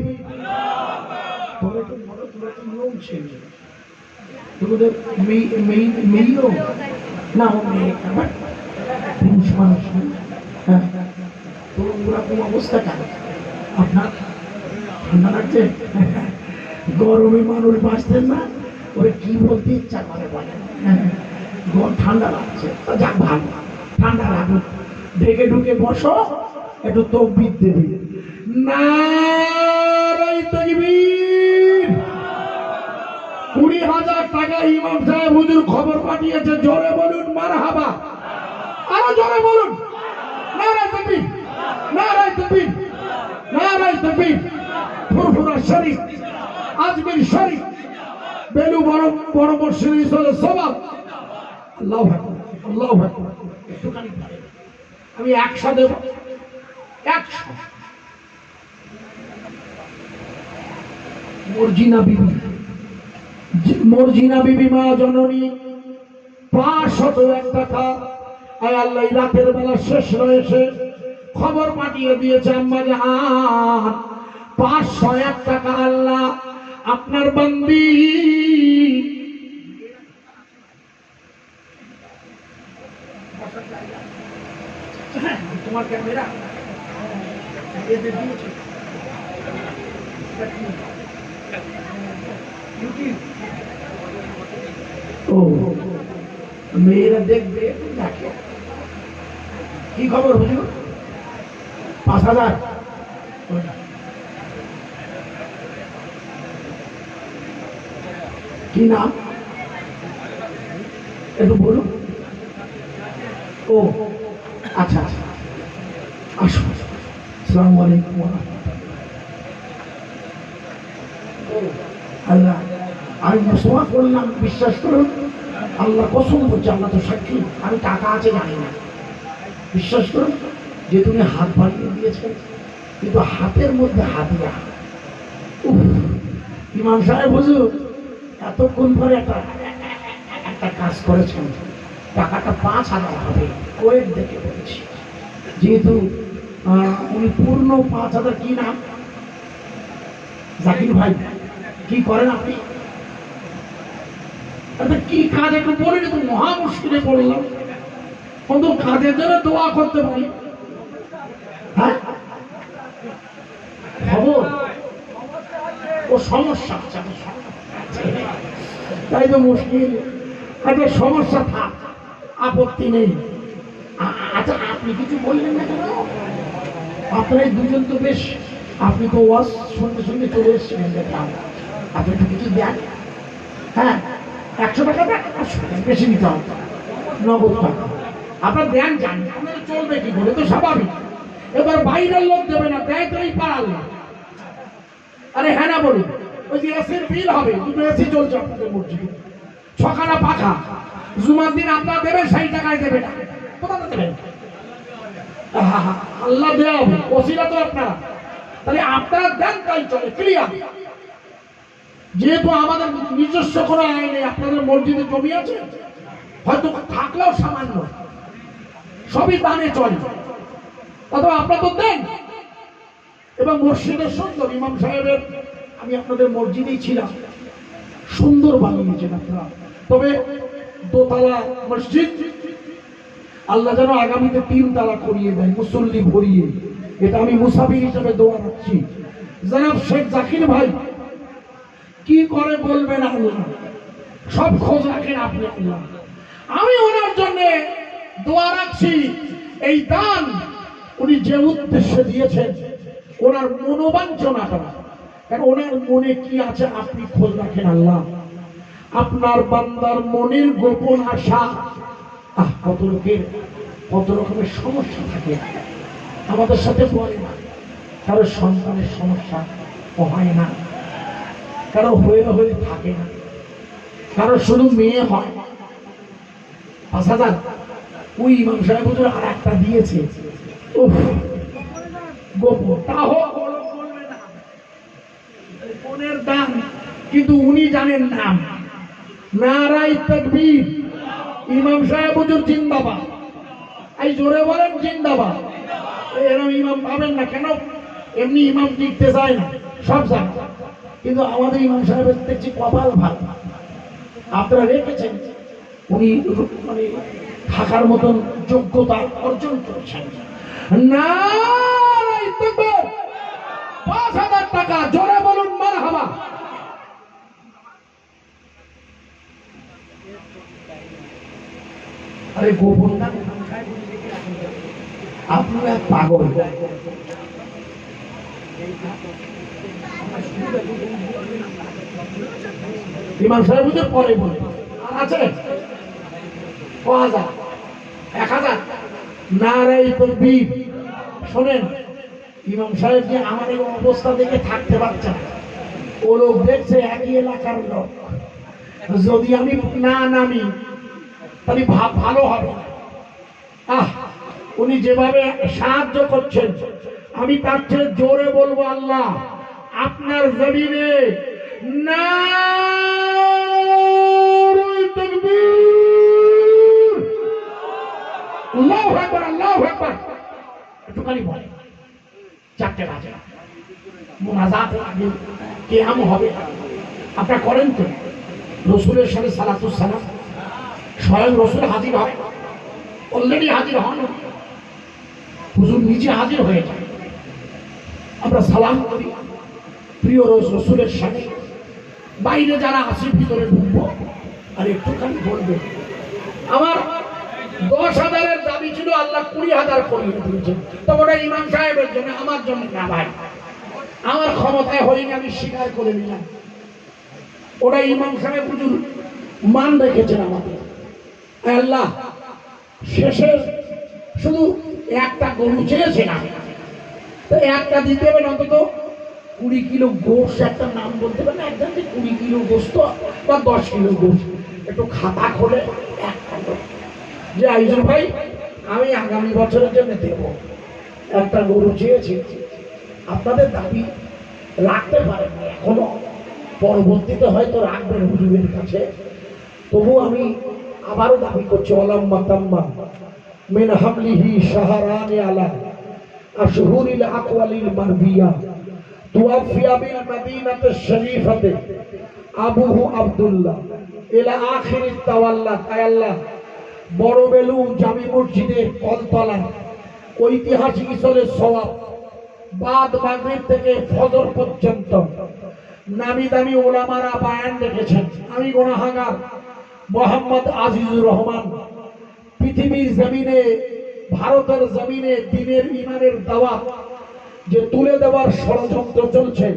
নিয়ম ছিল তোমাদের মেয়েও না, পুরুষ মানুষ। হ্যাঁ, তো ওরকম অবস্থা কেন? আপনার ঠান্ডা লাগছে? গরমে মানুষ বাঁচতেন না, ওই কি বলতে ইচ্ছা করে বলেন, ঠান্ডা লাগছে, যাক ভালো, ঠান্ডা লাগুক, ঢেকে ঢুকে বসো, একটু তকবীর দেবে। নারায়ে তাকবীর। 20,000 টাকা ইমাম সাহেব হুজুর খবর পাঠিয়েছে, জোরে বলুন মারহাবা, আরো জোরে বলুন নারায়ে তাকবীর, নারায়ে তাকবীর, নারায়ে তাকবীর। ফুরফুরা শরীফ, আজমির শরীফ, বেলু বড় মসজিদ সবাব। আল্লাহু আকবার, আল্লাহু আকবার। একটুখানি আমি 100 দেব, 100। মর্জিনা বিবি মা জননী 501 টাকা। আয় আল্লাহ, রাতের বেলা শেষ রয়েছে, খবর পাঠিয়ে দিয়েছে আম্মা জান 501 টাকা। আল্লাহ আপনার বান্দি তোমার ক্যামেরা এদের দিয়েছে ও মেয়েরা দেখবে, দেখে কি খবর হুজুর? 5,000। কি নাম একটু বলুন। ও আচ্ছা আচ্ছা, আসুন। আসসালামু আলাইকুম। আল্লাহ আমি মুসলমান করলাম, বিশ্বাস করুন, আল্লাহ কসম করছে, আল্লাহ তো সাক্ষী, আমি টাকা আছে জানি না, বিশ্বাস করুন, যে তুমি হাত বাড়িয়ে দিয়েছেন, কিন্তু হাতের মধ্যে হাতিয়া। ইমাম সাহেব হুজুর এতক্ষণ পরে একটা কাজ করেছেন, টাকাটা 5,000 হবে, কোয়েট দেখে বলেছি, যেহেতু উনি পূর্ণ 5,000। কি নাম? জাকির ভাই। কি করেন আপনি? কি কাজ একটু বলে, তো মহা মুশকিলে পড়লাম, কিন্তু কাজের জন্য দোয়া করতে পারি। হ্যাঁ খবর, ও সমস্যা, তাই তো মুশকিল। আচ্ছা সমস্যা থাক, আপত্তি নেই। আচ্ছা আপনি কিছু বললেন না কেন? আপনারা দুজন তো বেশ, আপনি তো ওয়াজ শুনতে শুনতে চলে এসেছিলেন, দেখলাম। আপনি একটু কিছু দেন। হ্যাঁ 100 টাকা দেন, বেশি নিতে হবে, নগদ টাকা আপনার দেন, জানি আপনাদের চলবে কি করে, তো স্বাভাবিক। এবার বাইরের লোক দেবে না, দেয় তো এই পাড়ার লোক। আরে হ্যাঁ না বলুন, ওই যে এসির বিল হবে, 2টো এসি চলছে আপনাদের মসজিদে, 6খানা পাখা, জুমার দিন আপনারা দেবেন, 60 টাকায় দেবে না, কোথা দেবেন? আল্লাহ দেওয়া হবে, ওসিলা তো আপনারা, তাহলে আপনারা দেন, তাই চলে, ক্লিয়ার। যেহেতু আমাদের নিজস্ব কোনো আয় নেই, আপনাদের মসজিদে জমি আছে, হয়তো থাকলেও সামান্য, সবই দানে চলে, অথবা আপনারা তো দেন। এবং মসজিদের সুন্দর, ইমাম সাহেবের, আমি আপনাদের মসজিদেই ছিলাম, সুন্দর বানিয়েছেন আপনারা। তবে দোতলা মসজিদ, আল্লাহ যেন আগামীতে 3 তালা করিয়ে দেয়, মুসল্লি ভরিয়ে। এটা আমি মুসাফির হিসেবে দোয়া রাখছি। জনাব শেখ জাকির ভাই কি করে বলবেন, আল্লাহ সব খোঁজ রাখেন আপনি। আল্লাহ আমি ওনার জন্য দোয়া রাখছি, এই দান উনি যে উদ্দেশ্যে দিয়েছেন, ওনার মনোবাঞ্ছনা করা, কারণ ওনার মনে কি আছে আপনি খোঁজ রাখেন। আল্লাহ আপনার বান্দার মনের গোপন আশা, কত লোকের কত রকমের সমস্যা থাকে, আমাদের সাথে বলে না, কারো সন্তানের সমস্যা হয় না, কারো হয়ে হয়ে থাকে না, কারো শুধু মেয়ে হয়। 5,000 ওই ইমাম সাহেব হুজুর আর একটা দিয়েছে, গোপন, তাও বলবে না গোপনের দাম, কিন্তু উনি জানেন নাম। নারায়ে তাকবীর। ইমাম সাহেব হুজুর জিন্দাবাদ, এই জোরে বলেন জিন্দাবাদ। এরকম ইমাম পাবেন না, কেন? এমনি ইমাম টিকতে চায় না সব জায়গায়, কিন্তু আমাদের ইমাম সাহেবের দেখছি কপাল ভালো, আপনারা রেখেছেন, উনি মানে থাকার মতন যোগ্যতা অর্জন করেছেন। নারায়ে তাকবীর, 5,000 টাকা, জোরে বলুন মারহাবা। আরে গোপন দান আপনারা পাগল। ইমাম সাহেব পরে বলে আছে 5,000 1,000 নারাই তাকবীর। শোনেন, ইমাম সাহেব যে আমাদের অবস্থা দেখে থাকতে পারছে না, ও লোক দেখছে একই এলাকার লোক, যদি আমি না নামি তাহলে ভালো হবে। উনি যেভাবে সাহায্য করছেন, আমি তার চেয়ে জোরে বলবো আল্লাহ আপনার জমিনে নারায়ে তাকবীর, আল্লাহু আকবার, আল্লাহু আকবার। একটুখানি বলে 4টে বাজে মুনাজাত আগে কিয়াম হবে, আপনারা করেন তো? রসুলের সাথে সালাতুস সালাম, স্বয়ং রসুল হাজির হয়, অলরেডি হাজির হন, হুজুর নিজে হাজির হয়ে যায়, আমরা সালাম করি প্রিয় রসুলের সাথে। বাইরে যারা আছে ভিতরে ঢুকবো, আর একটুখানি বলবে আমার 10,000-এর দাবি ছিল, আল্লাহ 20,000 করিয়ে দিয়েছেন। তবে ওটা ইমাম সাহেবের জন্য, আমার জন্য না ভাই, আমার ক্ষমতায় হয়নি, আমি স্বীকার করে নিলাম। ওটা ইমাম সাহেব হুজুর মান রেখেছেন আমাদের। আল্লাহ শেষে শুধু একটা গরু চেয়েছিলাম, তো একটা দিতে হবে, অন্তত 20 কিলো গোস্ত, একটা নাম বলতে পারেন একজন, 20 কিলো গোস্ত বা 10 কিলো গোস্ত, একটু খাতা খোলে যে আইজুল ভাই আমি আগামী বছরের জন্য দেব, একটা গরু চেয়েছি, আপনাদের দাবি রাখতে পারেন এখনো, পরবর্তীতে হয়তো রাখবেন হুজুরের কাছে, তবু আমি আবারও দাবি করছি ওলাম্মা তাম্মা মিন হামলিহি শাহরানি আলা আশহুরিল আকওয়ালিল মারবিয়া তুওয়াফিয়া বিল মাদিনাতিশ শরীফাতে আবুহু আব্দুল্লাহ ইলা আখিরিত তাওয়াল্লাত। আল্লাহ বড় বেলু জামি মসজিদের কলতলা ঐতিহাসিক ইসরের সওয়াব বাদ মাগরিব থেকে ফজর পর্যন্ত নামি দামি ওলামারা বয়ান রেখেছেন। আমি গুনাহগার মোহাম্মদ আজিজুর রহমান পৃথিবীর জমিনে, ভারতের জমিনে দ্বীনের ইমানের দাওয়াত যে তুলে দেওয়ার ষড়যন্ত্র চলছে,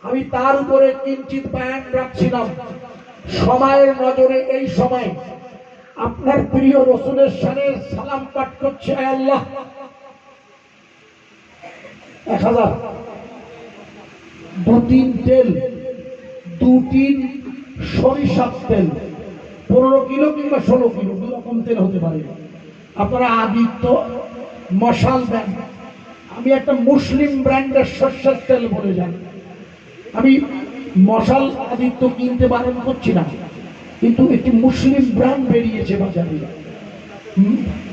আমি তার উপরে কিঞ্চিত বয়ান রাখছিলাম। সময়ের নজরে এই সময় আপনার প্রিয় রসুলের শানে সালাম পাঠ করছে। আল্লাহ 1,000 2-3 তেল, 2-3 সরিষার তেল, 15 কিলো কিংবা 16 কিলো, 2 রকম তেল হতে পারে। আপনারা আদিত্য মশাল দেন, আমি একটা মুসলিম ব্র্যান্ডের সর্ষের তেল বলে যান। আমি মশাল আদিত্য কিনতে বারণ করছি না, কিন্তু একটি মুসলিম ব্র্যান্ড বেরিয়েছে বাজারে,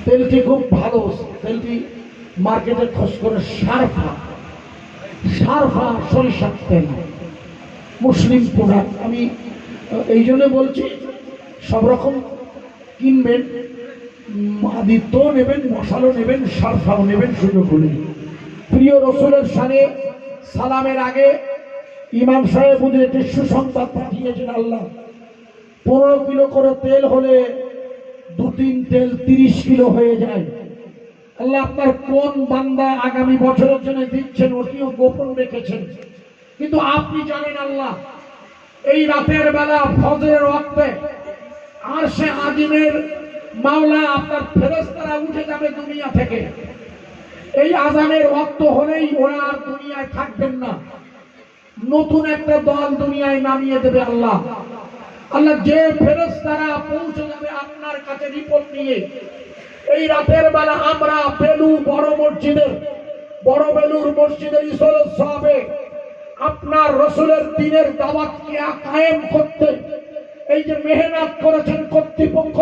তেলটি খুব ভালো, তেলটি মার্কেটে খোঁজ করে সারফা সরিষার তেল, মুসলিম প্রোডাক্ট। আমি এই জন্য বলছি সব রকম কিনবেন, আদিত্য নেবেন, মশালও নেবেন, সারফাও নেবেন, সুযোগ হলে। প্রিয় রসুলের শানে সালামের আগে ইমাম সাহেব বুঝে একটি সুসংবাদ পাঠিয়েছেন। আল্লাহ 15 কিলো করে তেল হলে 2-3 তেল 30 কিলো হয়ে যায়। আল্লাহ আপনার কোন বান্দা আগামী বছরের জন্য দিচ্ছেন ওটিও গোপন রেখেছেন, কিন্তু আপনি জানেন। আল্লাহ এই রাতের বেলা ফজরের ওয়াক্তে আরশে আজিমের মাওলা আপনার ফেরেশতারা উঠে যাবে দুনিয়া থেকে। এই আজানের ওয়াক্ত হলেই ওরা আর দুনিয়ায় থাকবেন না, নতুন একটা দল দুনিয়ায় নামিয়ে দেবে আল্লাহ। আল্লাহ যে ফেরেশতারা পৌঁছে যাবে আপনার কাছে রিপোর্ট নিয়ে, এই রাতের বেলা আমরা বড় বেলুর মসজিদের ইসরের সওয়াবে আপনার রসুলের দ্বীনের দাওয়াতকে কায়েম করতে এই যে মেহনত করেছেন কর্তৃপক্ষ,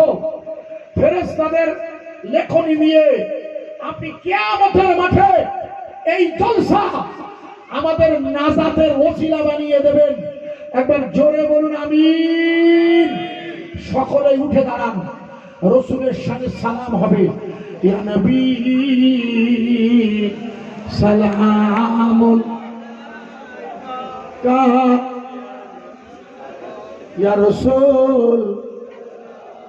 ফেরেশতাদের লেখনী নিয়ে আপনি কিয়ামতের মাঠে এই জলসা আমাদের নাজাতের ওসিলা বানিয়ে দেবেন। একবার জোরে বলুন আমিন। সকলে উঠে দাঁড়ান, রসুলের শানে সালাম হবে। ইয়া নবী সালামুন ইয়া রাসূল,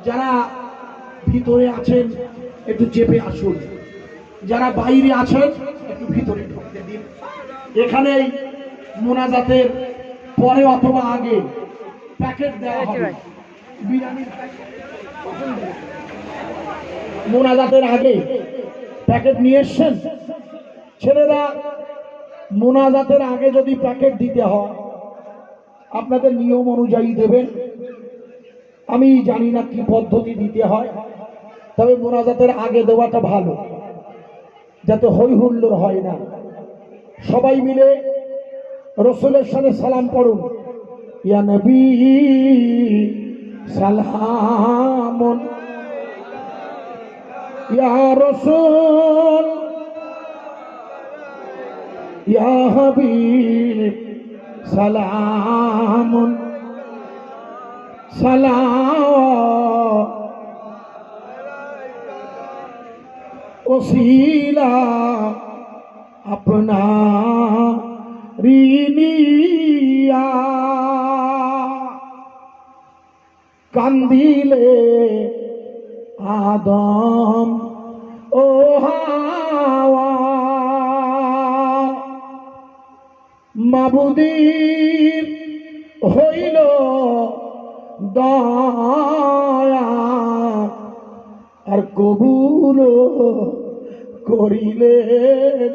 যারা ভিতরে আছেন একটু চেপে আসুন, যারা বাইরে আছেন একটু ভিতরে ঢুকতে দিন। এখানেই মোনাজাতের পরে অথবা আগে প্যাকেট দেওয়া হবে, বিরিয়ানির মোনাজাতের আগে প্যাকেট নিয়ে এসছেন ছেলেরা। মোনাজাতের আগে যদি প্যাকেট দিতে হয় আপনাদের নিয়ম অনুযায়ী দেবেন। আমি জানি না কি পদ্ধতি দিতে হয়, তবে মোনাজাতের আগে দেওয়াটা ভালো, যাতে হই হুল্লোড় হয় না। সবাই মিলে রসুলের সাথে সালাম পড়ুন। ইয়া নবী সালামুন, ইয়া রাসূল, ইয়া হাবিব সালামুন সালাম, ওসিলা আপনা রিনিয়া, কান্দিলে আদম ও হাওয়া, মাবুদীর হইল দয়া, আর কবুল করিলেন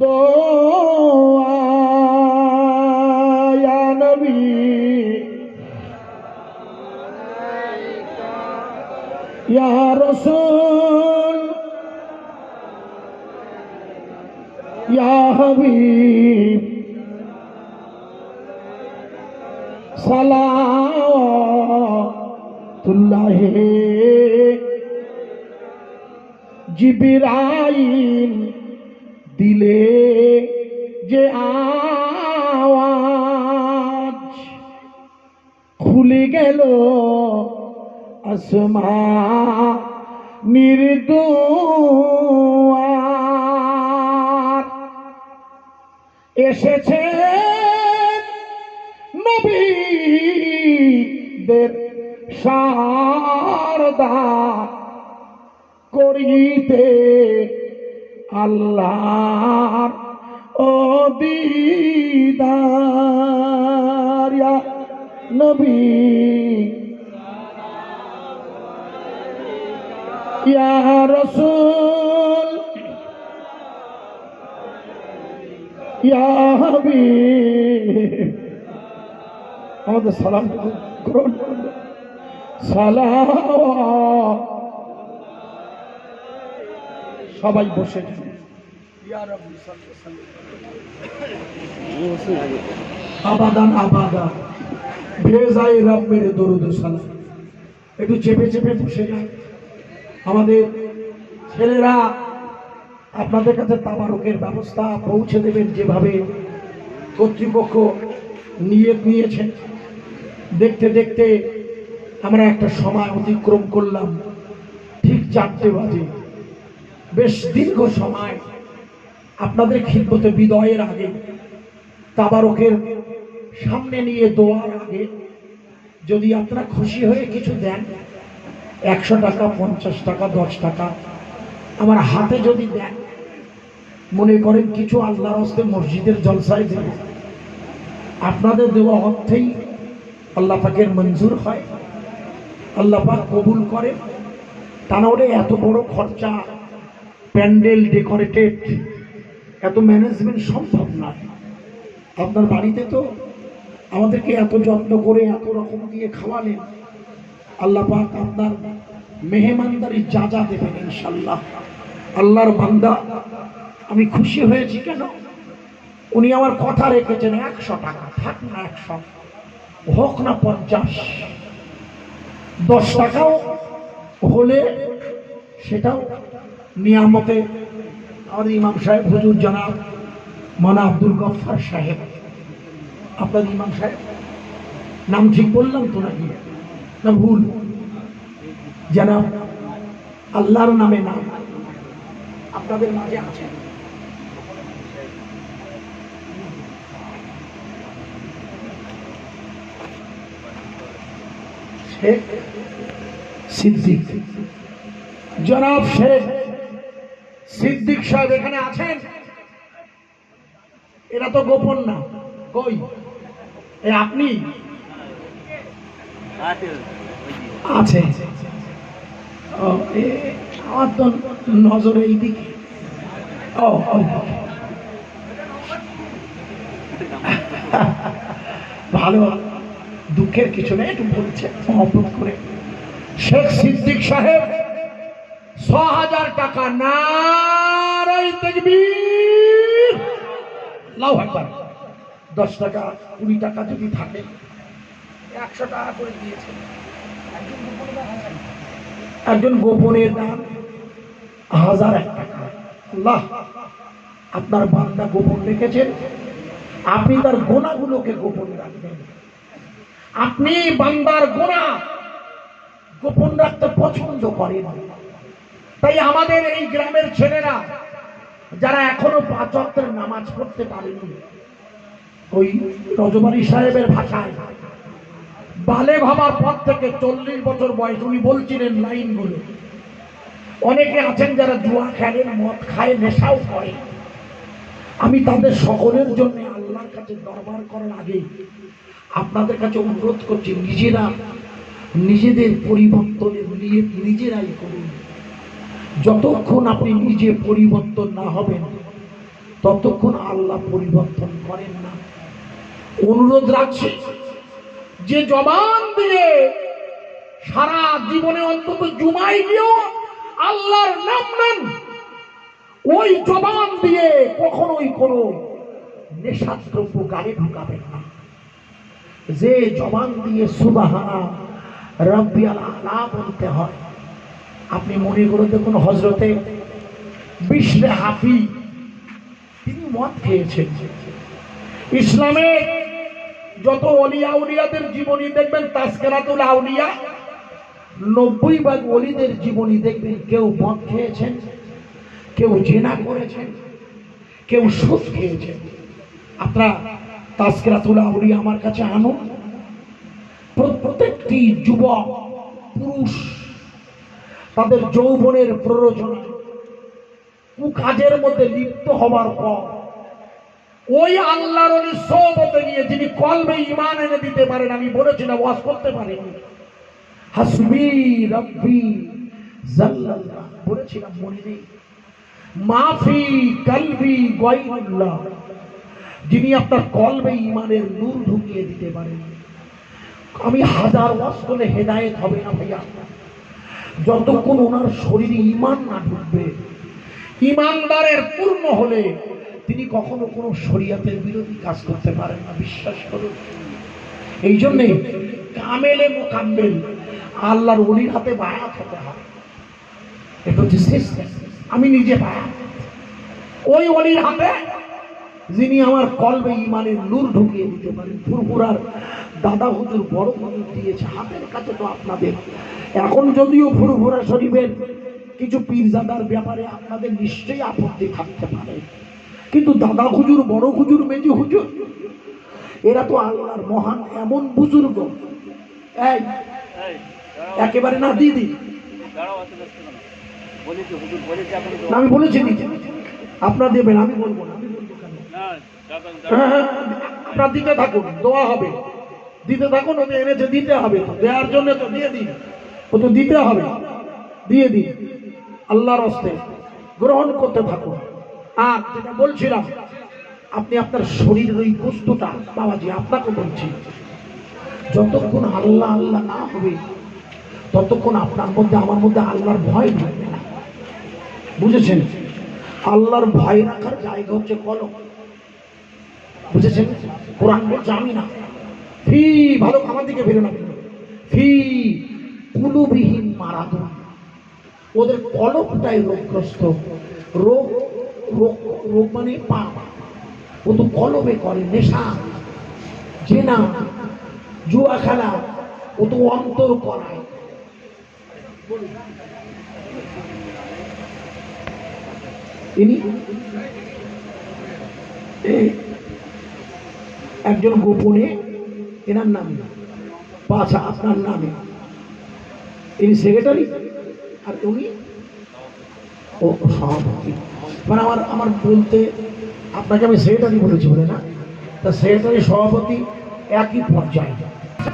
দোয়া। ইয়া নবী ইয়া রাসূল, ইয়া হাবিব সালাতুল্লাহি, জিবরাইল দিলে যে আওয়াজ, খুলে গেল আসমানের দুয়ার, এসেছেন নবীদের সরদার, করিতে আল্লাহর ও দিদার। ইয়া নবী ইয়া রাসূল, ইয়া হাবিব, আমাদের সালাম গ্রহণ করুন। সালাম, সবাই বসে যান। আবাদান আবাদা ভেজাই রব্বের দরুদ সালাম। একটু চেপে চেপে বসে যান। আমাদের ছেলেরা আপনাদের কাছে তাবারকের ব্যবস্থা পৌঁছে দেবেন, যেভাবে কর্তৃপক্ষ নিয়ত নিয়েছেন। দেখতে দেখতে আমরা একটা সময় অতিক্রম করলাম, ঠিক 4টে বাজে। বেশ দীর্ঘ সময় আপনাদের খিদমতে বিদায়ের আগে, তাবারকের সামনে নিয়ে দোয়ার আগে যদি আপনারা খুশি হয়ে কিছু দেন, 100 টাকা, 50 টাকা, 10 টাকা আমার হাতে যদি দেন, মনে করেন কিছু আল্লাহর হস্তে মসজিদের জলসায় দেব, আপনাদের দেওয়া অর্থেই আল্লাহ পাকের মঞ্জুর হয়, আল্লাহ পাক কবুল করে। তা নাহলে এত বড় খরচা, প্যান্ডেল ডেকোরেটেড, এত ম্যানেজমেন্ট সম্ভব না। আপনার বাড়িতে তো আমাদেরকে এত যত্ন করে এত রকম দিয়ে খাওয়ালেন, আল্লাহ পাক আপনার মেহমানদারি যা যা দেবেন ইনশাল্লাহ। আল্লাহর বান্দা, আমি খুশি হয়েছি কেন, উনি আমার কথা রেখেছেন। 100 টাকা থাক না, 100 হোক না, 50, 10 টাকাও হলে সেটাও নিয়ামতে। আমাদের ইমাম সাহেব হুজুর জনাব মাওলানা আব্দুল গফফার সাহেব, আপনার ইমাম সাহেব নাম ঠিক বললাম তো নাকি না ভুল? জনাব, আল্লাহর নামে নাম আপনাদের মাঝে আছেন। শেখ সিদ্দিক, জনাব শেখ সিদ্দিক সাহেব এখানে আছেন? এটা তো গোপন না, কই এ আপনি আছে? আমার তো নজরে এইদিকে। ও ভালো, দুঃখের কিছু নেই, একটু বলছে মহব্বত করে। শেখ সিদ্দিক সাহেব ৬,০০০ টাকা, নারায়ে তাকবীর, আল্লাহু আকবার। ১০ টাকা ২০ টাকা যদি থাকে ১০০ টাকা করে দিয়েছে। একজন গোপনের দান ১,০০০ টাকা। আল্লাহ, আপনার বান্দা গোপন রেখেছেন, আপনি তার গোনাগুলোকে গোপন রাখবেন। আপনি বান্দার গোনা গোপন রাখতে পছন্দ করেন। তাই আমাদের এই গ্রামের ছেলেরা যারা এখনো ৫ ওয়াক্তের নামাজ পড়তে পারেনি, ওই রজবাড়ি সাহেবের ভাষায় বালেগ হবার পর থেকে ৪০ বছর বয়স, উনি বলছিলেন লাইনগুলো। অনেকে আছেন যারা জুয়া খেলেন, মদ খায়, নেশাও করে। আমি তাদের সকলের জন্য আল্লাহর কাছে দরবার করার আগে আপনাদের কাছে অনুরোধ করছি, নিজেরা নিজেদের পরিবর্তনের নিয়ে নিজেরাই করুন। যতক্ষণ আপনি নিজে পরিবর্তন না হবেন ততক্ষণ আল্লাহ পরিবর্তন করেন না। অনুরোধ রাখছি, যে জবান দিয়ে সারা জীবনে অন্তত জুমায় গিয়েও আল্লাহর নাম নেন, ওই জবান দিয়ে কখনোই কোনো নেশাদ্রব্য গায়ে ঢুকাবেন না। যে জবান দিয়ে সুবহানা রাব্বিয়াল আলা বলতে হয়, আপনি মনে করে দেখুন হযরতে বিশরে হাফি, তিনি মদ খেয়েছেন। ইসলামে যত ওলিয়া উলিয়াদের জীবনী দেখবেন, তাজকিরাতুল আউলিয়া ৯০ ওলিদের জীবনী দেখবেন, কেউ মদ খেয়েছেন, কেউ জিনা করেছেন, কেউ সুদ খেয়েছেন। আপনারা তাজকিরাতুল আউলিয়া আমার কাছে আনুন। প্রত্যেকটি যুবক পুরুষ তাদের যৌবনের প্ররোচনা কুকাজের মধ্যে লিপ্ত হবার পর ওই আল্লাহর ওলির সোহবতে গিয়ে যিনি কলবে ঈমান এনে দিতে পারেন, আমি বলেছিলাম ওয়াজ করতে পারেন, হাসবি রাব্বি জাল্লাল্লাহ বলেছিলাম, মনে নেই? মাফি কলবি গায়রুল্লাহ, যিনি আপনার কলবে ঈমানের নূর ঢুকিয়ে দিতে পারেন। আমি হাজার ওয়াজ করলে হেদায়েত হবে না ভাইয়া, যতক্ষণ ওনার শরীরে ঈমান না ঢুকবে। ঈমানদারের পূর্ণ হলে তিনি কখনো কোনো শরীয়তের বিরোধী কাজ করতে পারেন না, বিশ্বাস করুন। এই জন্যে কামেলে মোকাম্মেল আল্লাহর ওলির হাতে বায়াত হতে হয়। এটা হচ্ছে সিস্টেম। আমি নিজে বায়াত ওই ওলির হাতে, যিনি আমার কলবে ঈমানের নূর ঢুকিয়ে দিতে পারেন। ফুরফুরার দাদা হুজুর বড় হুজুর দিয়েছে হাতের কাছে। তো আপনাদের এখন যদিও ফুরফুরা শরীফের কিছু পীরজাদার ব্যাপারে আপনাদের নিশ্চয়ই আপত্তি থাকতে পারে, কিন্তু দাদা হুজুর, বড় হুজুর, মেজি হুজুর, এরা তো আল্লাহর মহান এমন বুজুর্গ। এই একেবারে না দিদি, আমি বলেছি আপনার দেবেন, আমি বলবো না, আমি বলবো কেন? আপনার দিতে থাকুন, দোয়া হবে, দিতে থাকুন। ওকে এনেছে, দিতে হবে, দেওয়ার জন্য তো দিয়ে দিন, ও তো দিতে হবে, দিয়ে দিন। আল্লাহর হস্তে গ্রহণ করতে থাকুন। আর যেটা বলছিলাম, আপনি আপনার শরীরের ওই বস্তুটা, বাবাজি আপনাকে বলছি, যতক্ষণ আল্লাহ আল্লাহ না হবে ততক্ষণ আপনার মধ্যে, আমার মধ্যে আল্লাহর ভয় থাকবে না, বুঝেছেন? আল্লাহর ভয় রাখার জায়গা হচ্ছে কলম, বুঝেছেন? কোরআন বলছে, আমি না ফি, ভালো আমার দিকে ফিরে না, ফি কুলুবিহীন মারাদুন, ওদের কলমটাই রোগগ্রস্ত। রোগ রোগ রোগ মানে পাপ, ও তো কলবে করে, নেশা, জেনা, জুয়া খেলা, ও তো অন্তর করায়। ইনি একজন গোপনে, এনার নামে, পাছা আপনার নামে ইনি সেক্রেটারি আর উনি ও সভাপতি। মানে আমার আমার বলতে আপনাকে আমি সেক্রেটারি বলেছি বলে না, তা সেক্রেটারি সভাপতি একই পর্যায়ে।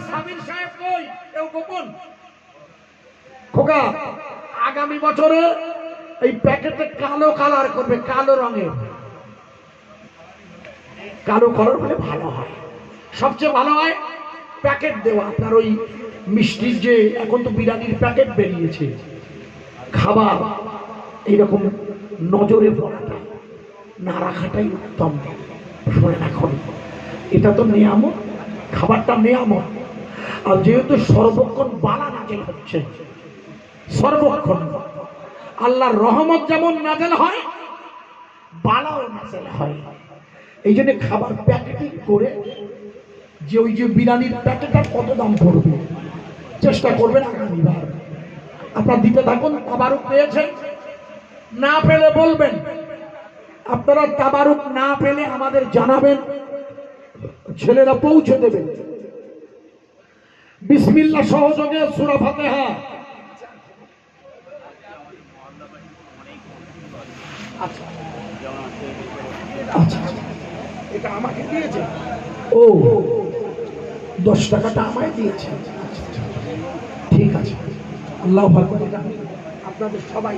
সামির সাহেব কই? কেউ গোপন খোকা আগামী বছরে এই প্যাকেটে কালো কালার করবে, কালো রঙের, কালো কালার হলে ভালো হয়, সবচেয়ে ভালো হয় প্যাকেট দেওয়া। আপনার ওই মিষ্টির যে এখন তো বিরিয়ানির প্যাকেট বেরিয়েছে, খাবার এইরকম নজরে পড়াটা না রাখাটাই উত্তম। শোনেন, এখন এটা তো নিয়ামত, খাবারটা নিয়ামত, আর যেহেতু সর্বক্ষণ বালা নাজেল হচ্ছে, সর্বক্ষণ আল্লাহর রহমত যেমন নাজেল হয়, বালাও নাজেল হয়। এই জন্য খাবার প্যাকেটিং করে, যে ওই যে বিরিয়ানির প্যাকেটটা কত দাম পড়বে চেষ্টা করবেন আগামীবার আপনার দিতে থাকুন। তাবারুক পেয়েছেন, না পেলে বলবেন। আপনারা তাবারুক না পেলে আমাদের জানাবেন, ছেলেরা পৌঁছে দেবেন। বিসমিল্লাহ সহযোগে সূরা ফাতিহা। আচ্ছা আচ্ছা, এটা আমাকে দিয়েছে, ও 10 টাকাটা আমায় দিয়েছে, ঠিক আছে, আল্লাহ আকবার। আপনাদের সবাই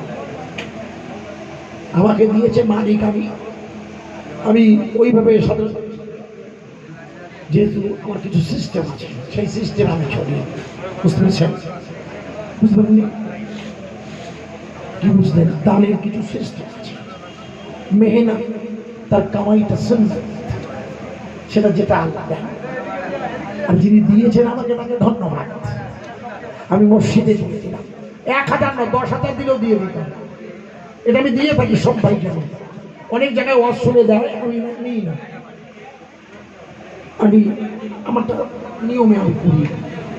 আমাকে দিয়েছে, মালিক আমি ওইভাবে সাথে, যেহেতু আমার কিছু সিস্টেম আছে, সেই সিস্টেম আমি চলি। বুঝতে পেরেছেন? বুঝলেন কি বুঝলেন? দানের কিছু সিস্টেম আছে, মেহনত তার কামাইটা সুন্নাত, সেটা যেটা আল্লাহ দেন। আর যিনি দিয়েছেন আমাকে, তাকে ধন্যবাদ। আমি মসজিদে দিয়েছিলাম 1000 না 10,000 দিলেও দিয়ে দিতাম। এটা আমি দিয়ে থাকি সব ভাইকে। অনেক জায়গায় ওয়াজ শুনে দেয়, আমি নিই না, আমি আমারটা নিয়মে আমি করি।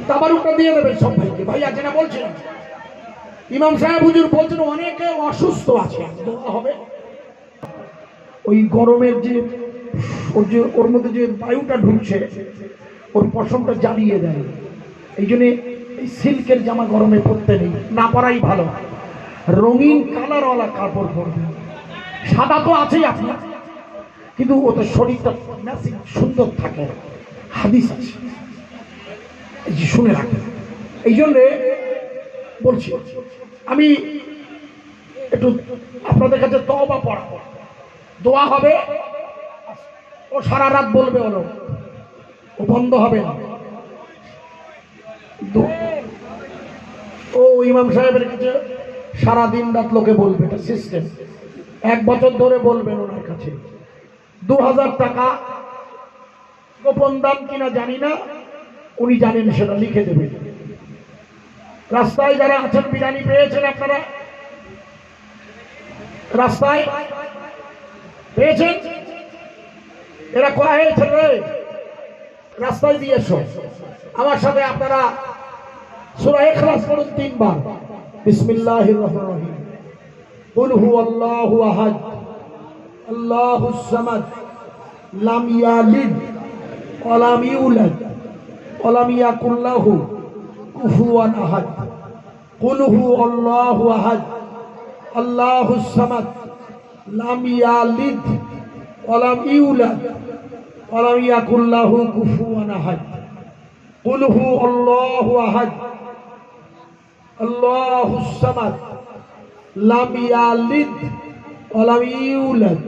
তাবারুকটা দিয়ে দেবেন সব ভাইকে। ভাই আছে না বলছেন, ইমাম সাহেব হুজুর বলছেন অনেকে অসুস্থ আছে, দোয়া হবে। ওই গরমের যে ওর মধ্যে যে বায়ুটা ঢুকছে, ওর পশমটা জ্বালিয়ে দেয়। এই জন্যে এই সিল্কের জামা গরমে পরতে নেই, না পরাই ভালো। রঙিন কালারওয়ালা কাপড় পরবেন। সাদা তো আছেই আপনার, কিন্তু ওদের শরীরটা ম্যাচিং সুন্দর থাকে, হাদিস আছে, এই যে শুনে রাখেন। এই জন্যে বলছি, আমি একটু আপনাদের কাছে তওবা পড়াবো, দোয়া হবে। ও সারা রাত বলবে, হলো ও বন্ধ হবে না। ও ইমাম সাহেবের কাছে সারাদিন রাত লোকে বলবে, এটা সিস্টেম। 1 বছর ধরে বলবেন ওনার কাছে। 2000 টাকা গোপন দান কিনা জানি না, উনি জানেন, সেটা লিখে দেবেন। রাস্তায় যারা আছেন, বিরিয়ানি পেয়েছেন আপনারা? রাস্তায় পেয়েছেন? এরা কোথায় হয়েছে রে? রাস্তায় দিয়েছ। আমার সাথে আপনারা সূরা ইখলাস পড়ুন 3 বার। বিসমিল্লাহির রহমানির রহিম। কুল হুয়াল্লাহু আহাদ, আল্লাহুস সামাদ, লাম ইয়ালিদ ওয়া লাম ইউলাদ ওয়া লাম ইয়াকুল লাহু কুফুয়ান আহাদ। কুল হুয়াল্লাহু আহাদ, আল্লাহুস সামাদ, লাম ইয়ালিদ ওয়া লাম ইউলাদ ওয়া লাম ইয়াকুল লাহু কুফুয়ান আহাদ। কুল হুয়াল্লাহু আহাদ, আল্লাহুস সামাদ, লাম ইয়ালিদ ওয়া লাম ইউলাদ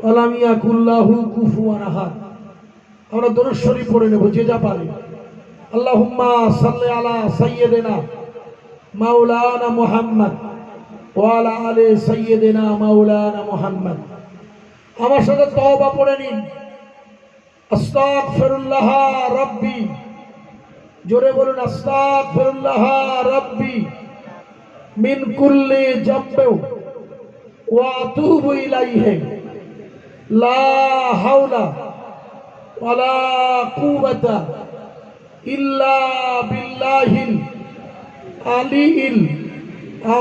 ওয়া লাম ইয়াকুল লাহু কুফুয়ান আহাদ। আমরা দরুদ শরীফ পড়ে নেব, যে যা পারে। আল্লাহুম্মা সাল্লি আলা সাইয়্যিদিনা মাওলানা মুহাম্মদ ওয়া আলা আলি সাইয়্যিদিনা মাওলানা মুহাম্মদ। আমার সাথে তওবা পড়ে নিন। আস্তাগফিরুল্লাহ রাব্বি, জোরে বলুন, আস্তাগফিরুল্লাহ রাব্বি মিন কুল্লি যামবি ওয়া আতুবু ইলাইহি, লা হাওলা ওয়ালা কুওয়াতা ইল্লা বিল্লাহিল আলিয়্যিল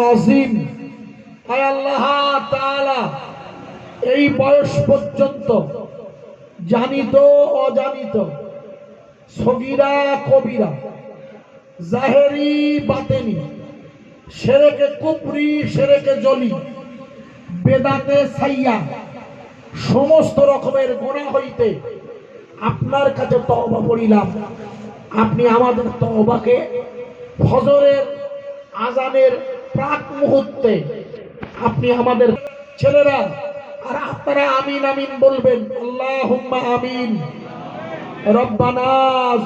আযীম। আয় আল্লাহ তাআলা, এই বয়স পর্যন্ত জানিত অজানিত, সগীরা কবিরা, জাহেরি বাতেনি, শিরকে কুফরি, শিরকে জলি, বেদাতে সাইয়া, সমস্ত রকমের গুনাহ হইতে আপনার কাছে তওবা করিলাম। আপনি আমাদের তওবাকে ফজরের আজানের প্রাক মুহূর্তে আপনি আমাদের ছেলেরা আর আপনারা আমিন আমিন বলবেন, আল্লাহুম্মা আমিন। রব্বানা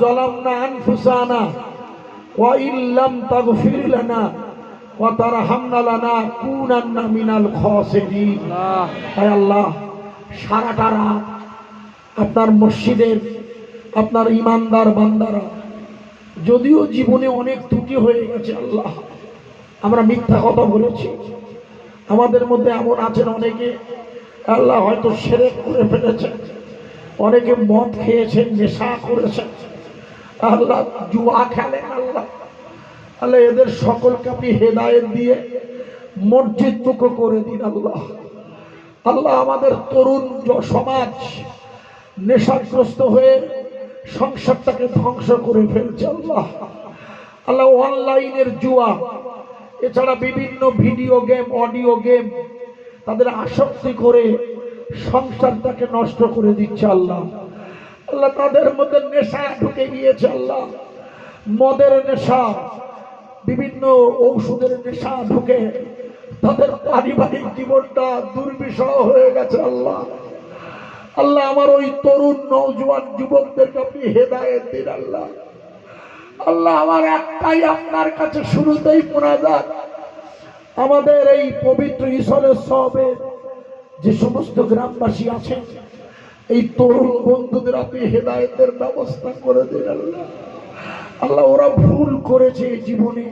যালামনা আনফুসানা ওয়া ইল্লাম তাগফির লানা ওয়া তারহামনা লানাকুনান্না মিনাল খাসিরিন। হে আল্লাহ, সারাটা রাত আপনার মসজিদের আপনার ইমানদার বান্দারা, যদিও জীবনে অনেক ত্রুটি হয়ে গেছে আল্লাহ, আমরা মিথ্যা কথা বলেছি, আমাদের মধ্যে এমন আছেন অনেকে আল্লাহ হয়তো শিরক করে ফেলেছেন, অনেকে মদ খেয়েছেন, নেশা করেছেন আল্লাহ, জুয়া খেলেন আল্লাহ। আল্লাহ এদের সকলকে আপনি হেদায়েত দিয়ে মসজিদটুকু করে দিন আল্লাহ। আল্লাহ আমাদের তরুণ সমাজ নেশাগ্রস্ত হয়ে সংসারটাকে ধ্বংস করে ফেলছে আল্লাহ। আল্লাহ অনলাইনের জুয়া, এছাড়া বিভিন্ন ভিডিও গেম, অডিও গেম, তাদের আসক্তি করে সংসারটাকে নষ্ট করে দিচ্ছে আল্লাহ। আল্লাহ তাদের মধ্যে নেশা ঢুকে গিয়েছে আল্লাহ, মদের নেশা, বিভিন্ন ঔষধের নেশা ঢুকে তাদের পারিবারিক জীবনটা দুর্বিষহ হয়ে গেছে আল্লাহ। আল্লাহ আমার ওই তরুণ নওজোয়ান যুবকদেরকে আপনি হেদায়েত দিন আল্লাহ। আল্লাহ আমার একটাই আপনার কাছে শুরুতেই মুনাজাত, আমাদের এই পবিত্র ঈশ্বরের সবে যে সমস্ত গ্রামবাসী আছেন, এই তরুণ বন্ধুদের আপনি হেদায়েতের ব্যবস্থা করে দিন আল্লাহ। আল্লাহ ওরা ভুল করেছে জীবনে,